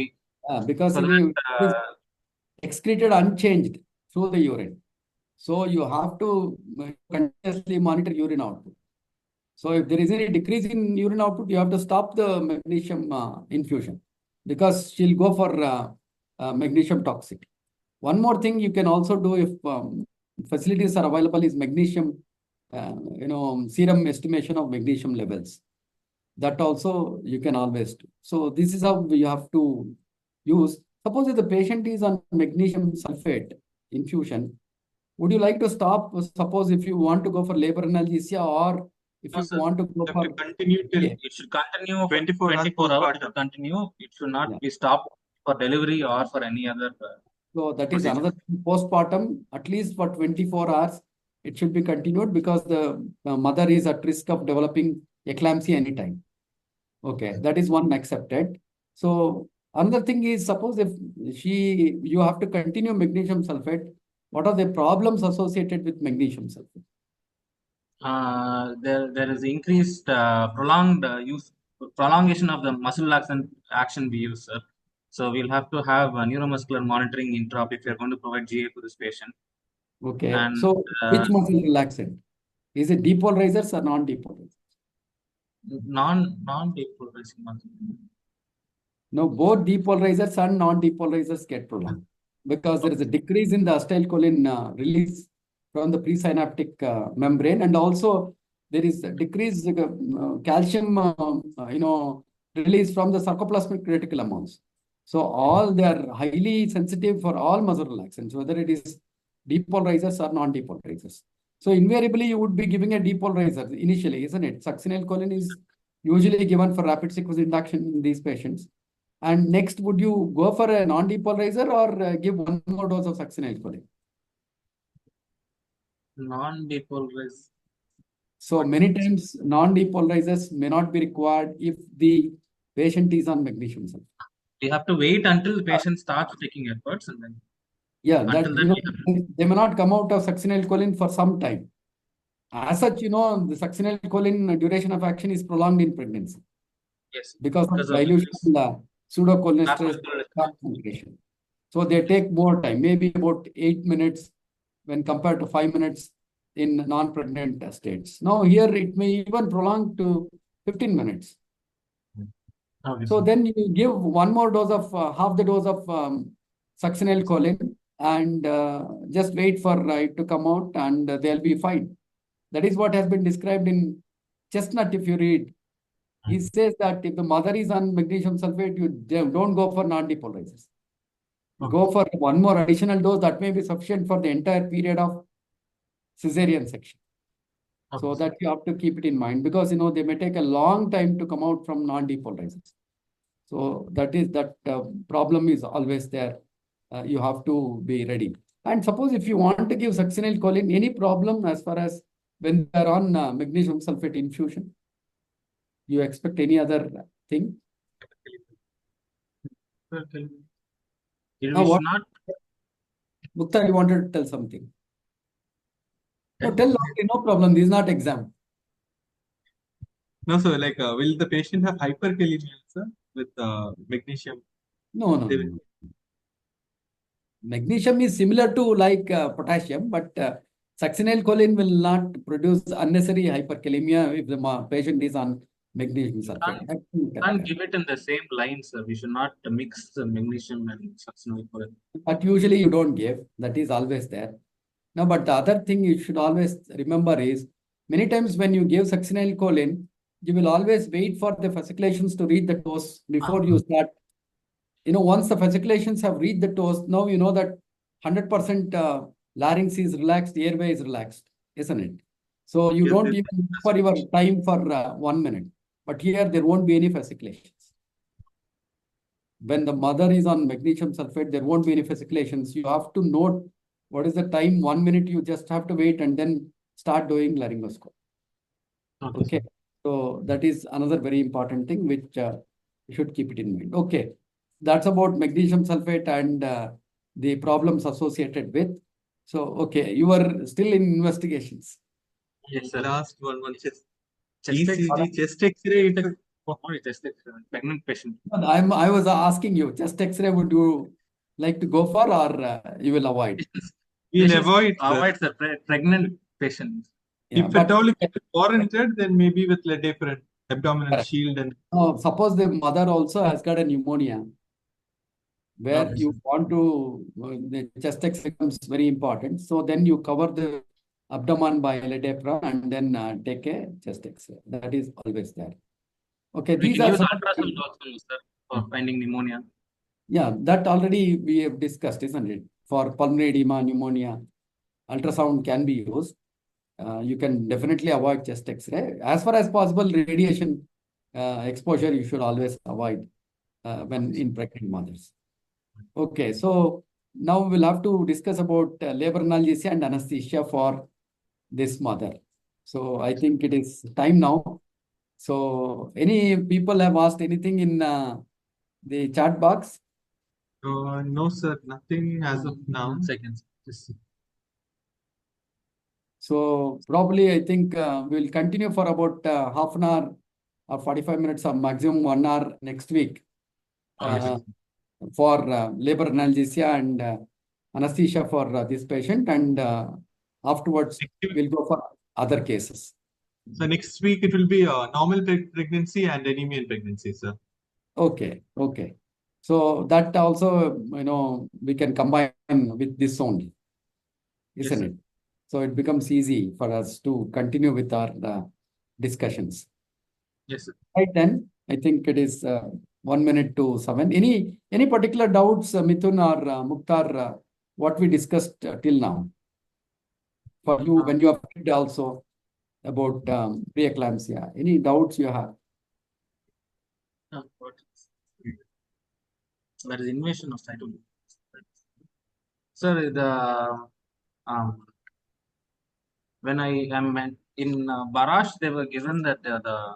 Speaker 2: Because
Speaker 3: So
Speaker 2: it is excreted unchanged through the urine. So you have to continuously monitor urine output. So if there is any decrease in urine output, you have to stop the magnesium infusion, because she'll go for magnesium toxicity. One more thing you can also do if facilities are available is magnesium, serum estimation of magnesium levels. That also you can always do. So this is how you have to use. Suppose if the patient is on magnesium sulfate infusion, would you like to stop? Suppose if you want to go for labor analgesia, or if you want to go for
Speaker 3: continue till it should continue 24 hours to continue. It should not be stopped for delivery or for any other.
Speaker 2: So that is another postpartum, at least for 24 hours, it should be continued, because the mother is at risk of developing eclampsia anytime. Okay, that is one accepted. So another thing is, suppose if you have to continue magnesium sulfate, what are the problems associated with magnesium sulfate?
Speaker 3: there is increased prolongation of the muscle action we use, sir. So we'll have to have neuromuscular monitoring interop if you're going to provide GA to this patient.
Speaker 2: Okay.
Speaker 3: And
Speaker 2: So which muscle relaxant? Is it depolarizers or non-depolarizers?
Speaker 3: non-depolarizing muscle.
Speaker 2: No, both depolarizers and non-depolarizers get prolonged because there is a decrease in the acetylcholine release from the presynaptic membrane, and also there is a decreased calcium, release from the sarcoplasmic reticulum also. So all they are highly sensitive for all muscle relaxants, whether it is depolarizers or non-depolarizers. So invariably you would be giving a depolarizer initially, isn't it? Succinylcholine is usually given for rapid sequence induction in these patients. And next, would you go for a non-depolarizer or give one more dose of succinylcholine?
Speaker 3: Non-depolarized.
Speaker 2: So many times non-depolarizers may not be required if the patient is on magnesium sulfate.
Speaker 3: We have to wait until the patient starts taking efforts, and then
Speaker 2: Yeah,
Speaker 3: until then
Speaker 2: they may not come out of succinylcholine for some time. As such, the succinylcholine duration of action is prolonged in pregnancy.
Speaker 3: yes,
Speaker 2: Because of
Speaker 3: because of
Speaker 2: dilution
Speaker 3: this.
Speaker 2: of pseudocholinesterase concentration. So they take more time, maybe about 8 minutes when compared to 5 minutes in non-pregnant states. Now here it may even prolong to 15 minutes.
Speaker 3: Okay.
Speaker 2: So then you give one more dose of half the dose of succinylcholine and just wait for it to come out, and they'll be fine. That is what has been described in Chestnut, if you read. He says that if the mother is on magnesium sulfate, you don't go for non-depolarizers. Go for one more additional dose that may be sufficient for the entire period of cesarean section. So that you have to keep it in mind, because they may take a long time to come out from non-depolarizers. So that problem is always there. You have to be ready. And suppose if you want to give succinylcholine, any problem as far as when they are on magnesium sulfate infusion? You expect any other thing?
Speaker 3: What? Not.
Speaker 2: Mukta, you wanted to tell something? No, tell loudly, no problem. This is not exam.
Speaker 1: No, sir. Will the patient have hyperkalemia, sir, with magnesium?
Speaker 2: No. Magnesium is similar to potassium, but succinylcholine will not produce unnecessary hyperkalemia if the patient is on magnesium sulfate.
Speaker 3: Can't give it in the same line, sir. We should not mix the magnesium and succinylcholine.
Speaker 2: But usually you don't give. That is always there. No, but the other thing you should always remember is, many times when you give succinylcholine, you will always wait for the fasciculations to reach the dose before you start. Once the fasciculations have reached the dose, now you know that 100% larynx is relaxed, airway is relaxed, isn't it? So you don't even look for your time for 1 minute. But here there won't be any fasciculations. When the mother is on magnesium sulfate, there won't be any fasciculations. You have to note what is the time. 1 minute, you just have to wait and then start doing laryngoscope. Okay. So that is another very important thing which you should keep it in mind. Okay. That's about magnesium sulfate and the problems associated with. So, okay, you are still in investigations.
Speaker 1: Yes, sir. Last one chest ECG, chest X-ray.
Speaker 3: Pregnant patient.
Speaker 2: I was asking you, chest X-ray would you like to go for, or you will avoid?
Speaker 1: We'll avoid
Speaker 3: the pregnant patient.
Speaker 1: Yeah, if at all it is warranted, then maybe with ledapiran, abdominal shield and.
Speaker 2: Suppose the mother also has got a pneumonia, where you want to, the chest X-ray becomes very important. So then you cover the abdomen by ledapiran and then take a chest X-ray. That is always there. Okay,
Speaker 3: these are some ultrasound also, sir, for finding pneumonia.
Speaker 2: Yeah, that already we have discussed, isn't it? For pulmonary edema, pneumonia, ultrasound can be used. You can definitely avoid chest X-ray. As far as possible, radiation exposure you should always avoid when in pregnant mothers. Okay, so now we'll have to discuss about labor analgesia and anesthesia for this mother. So I think it is time now. So any people have asked anything in the chat box?
Speaker 1: No, sir, nothing as of now.
Speaker 3: Seconds. Just
Speaker 2: So probably I think we'll continue for about half an hour or 45 minutes or maximum 1 hour next week for labor analgesia and anesthesia for this patient, and afterwards we'll go for other cases.
Speaker 1: So next week it will be normal pregnancy and anemia in pregnancy, sir.
Speaker 2: Okay, okay. So that also, we can combine with this only, isn't
Speaker 1: Yes,
Speaker 2: it? So it becomes easy for us to continue with our discussions.
Speaker 1: yes, sir.
Speaker 2: Right then, I think it is 1 minute to 7. Any particular doubts, Mithun or Mukhtar, what we discussed till now? For you, when you have read also about preeclampsia, any doubts you have?
Speaker 3: That is invasion of cytoplasm. Sir, when I am in Barash, they were given that the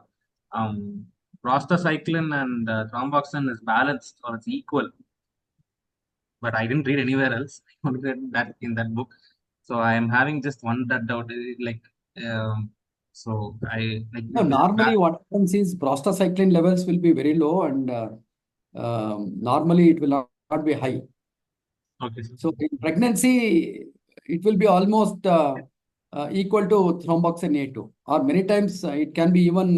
Speaker 3: prostacyclin and thromboxane is balanced or it's equal. But I didn't read anywhere else. I only read that in that book. So I am having just one that doubt. So I like.
Speaker 2: No, normally what happens is prostacyclin levels will be very low, and normally it will not be high.
Speaker 1: Okay, sir.
Speaker 2: So in pregnancy, it will be almost equal to thromboxane A2, or many times it can be even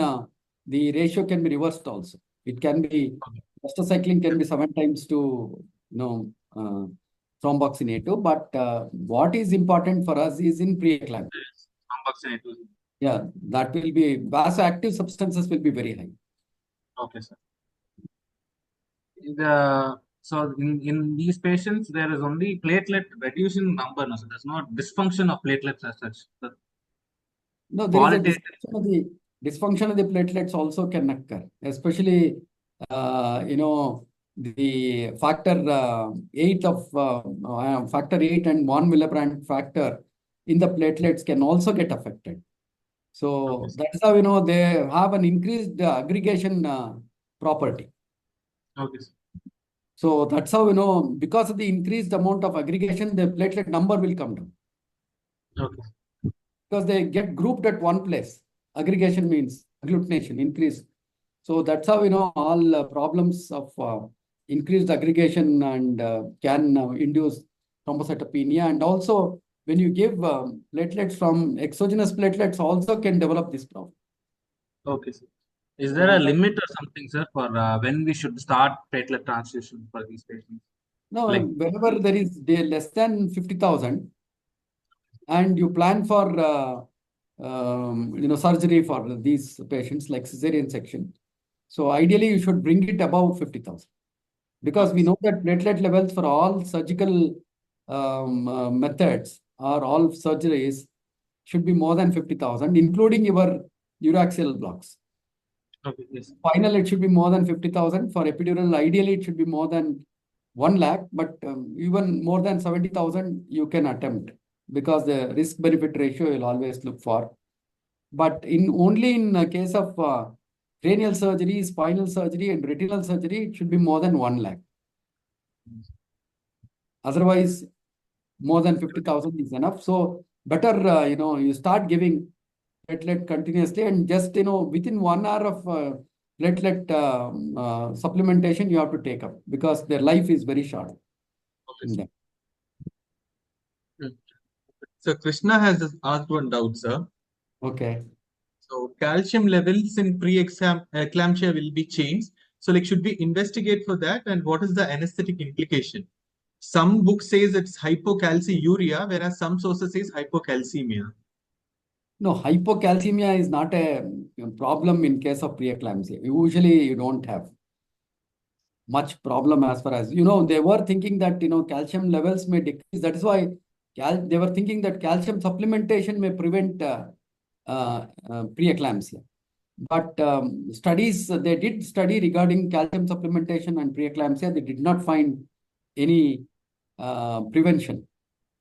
Speaker 2: the ratio can be reversed also. It can be prostacyclin can be 7 times to thromboxane A2, but what is important for us is in preeclampsia.
Speaker 1: Thromboxane A2.
Speaker 2: Yeah, that will be vasoactive substances will be very high.
Speaker 1: Okay, sir.
Speaker 3: So in these patients, there is only platelet reducing number. No, so there's no dysfunction of platelets as such.
Speaker 2: No, there is a dysfunction of the platelets also can occur, especially the factor 8 of factor 8 and von Willebrand factor in the platelets can also get affected. So that's how they have an increased aggregation property.
Speaker 1: Okay.
Speaker 2: So that's how because of the increased amount of aggregation, the platelet number will come down.
Speaker 1: Okay.
Speaker 2: Because they get grouped at one place. Aggregation means agglutination, increase. So that's how all problems of increased aggregation and can induce thrombocytopenia. And also, when you give platelets from exogenous platelets, also can develop this problem.
Speaker 3: Okay, sir. Is there a limit or something, sir, for when we should start platelet transfusion for these patients?
Speaker 2: No, whenever there is less than 50,000, and you plan for surgery for these patients like cesarean section. So ideally, you should bring it above 50,000, because we know that platelet levels for all surgical methods or all surgeries should be more than 50,000, including your uraxial blocks.
Speaker 1: Okay, yes.
Speaker 2: Final, it should be more than 50,000. For epidural, ideally, it should be more than 1 lakh, but even more than 70,000, you can attempt, because the risk-benefit ratio you'll always look for. But only in case of cranial surgery, spinal surgery, and retinal surgery, it should be more than 1 lakh. Otherwise, more than 50,000 is enough. So better, you start giving platelet continuously, and just, within 1 hour of platelet supplementation, you have to take up, because their life is very short.
Speaker 1: Okay. So Krishna has asked one doubt, sir.
Speaker 2: Okay.
Speaker 1: So calcium levels in pre-eclampsia will be changed. So should we investigate for that? And what is the anesthetic implication? Some book says it's hypocalciuria, whereas some sources says hypocalcemia.
Speaker 2: No, hypocalcemia is not a problem in case of preeclampsia. Usually, you don't have much problem as far as, they were thinking that, calcium levels may decrease. That is why they were thinking that calcium supplementation may prevent preeclampsia. But they did study regarding calcium supplementation and preeclampsia. They did not find any prevention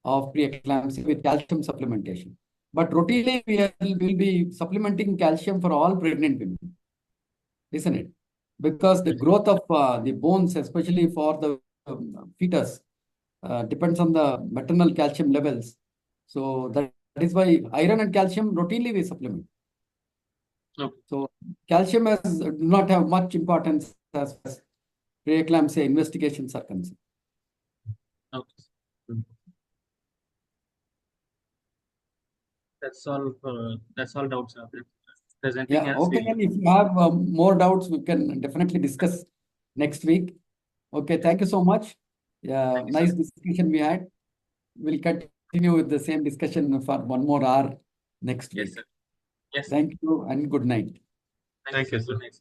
Speaker 2: of preeclampsia with calcium supplementation. But routinely, will be supplementing calcium for all pregnant women, isn't it? Because the growth of the bones, especially for the fetus, depends on the maternal calcium levels. So that is why iron and calcium routinely we supplement.
Speaker 3: Okay.
Speaker 2: So calcium do not have much importance as far as preeclampsia investigations are concerned.
Speaker 3: Okay. That's all. That's all doubts. If there's anything
Speaker 2: Yeah,
Speaker 3: else,
Speaker 2: okay. And if you have more doubts, we can definitely discuss next week. Okay, thank you so much. Yeah,
Speaker 3: Thank you,
Speaker 2: nice
Speaker 3: sir.
Speaker 2: discussion we had. We'll continue with the same discussion for 1 more hour next
Speaker 3: Yes,
Speaker 2: week.
Speaker 3: sir. Yes.
Speaker 2: Thank you and good night.
Speaker 3: Thank you, sir. Good night.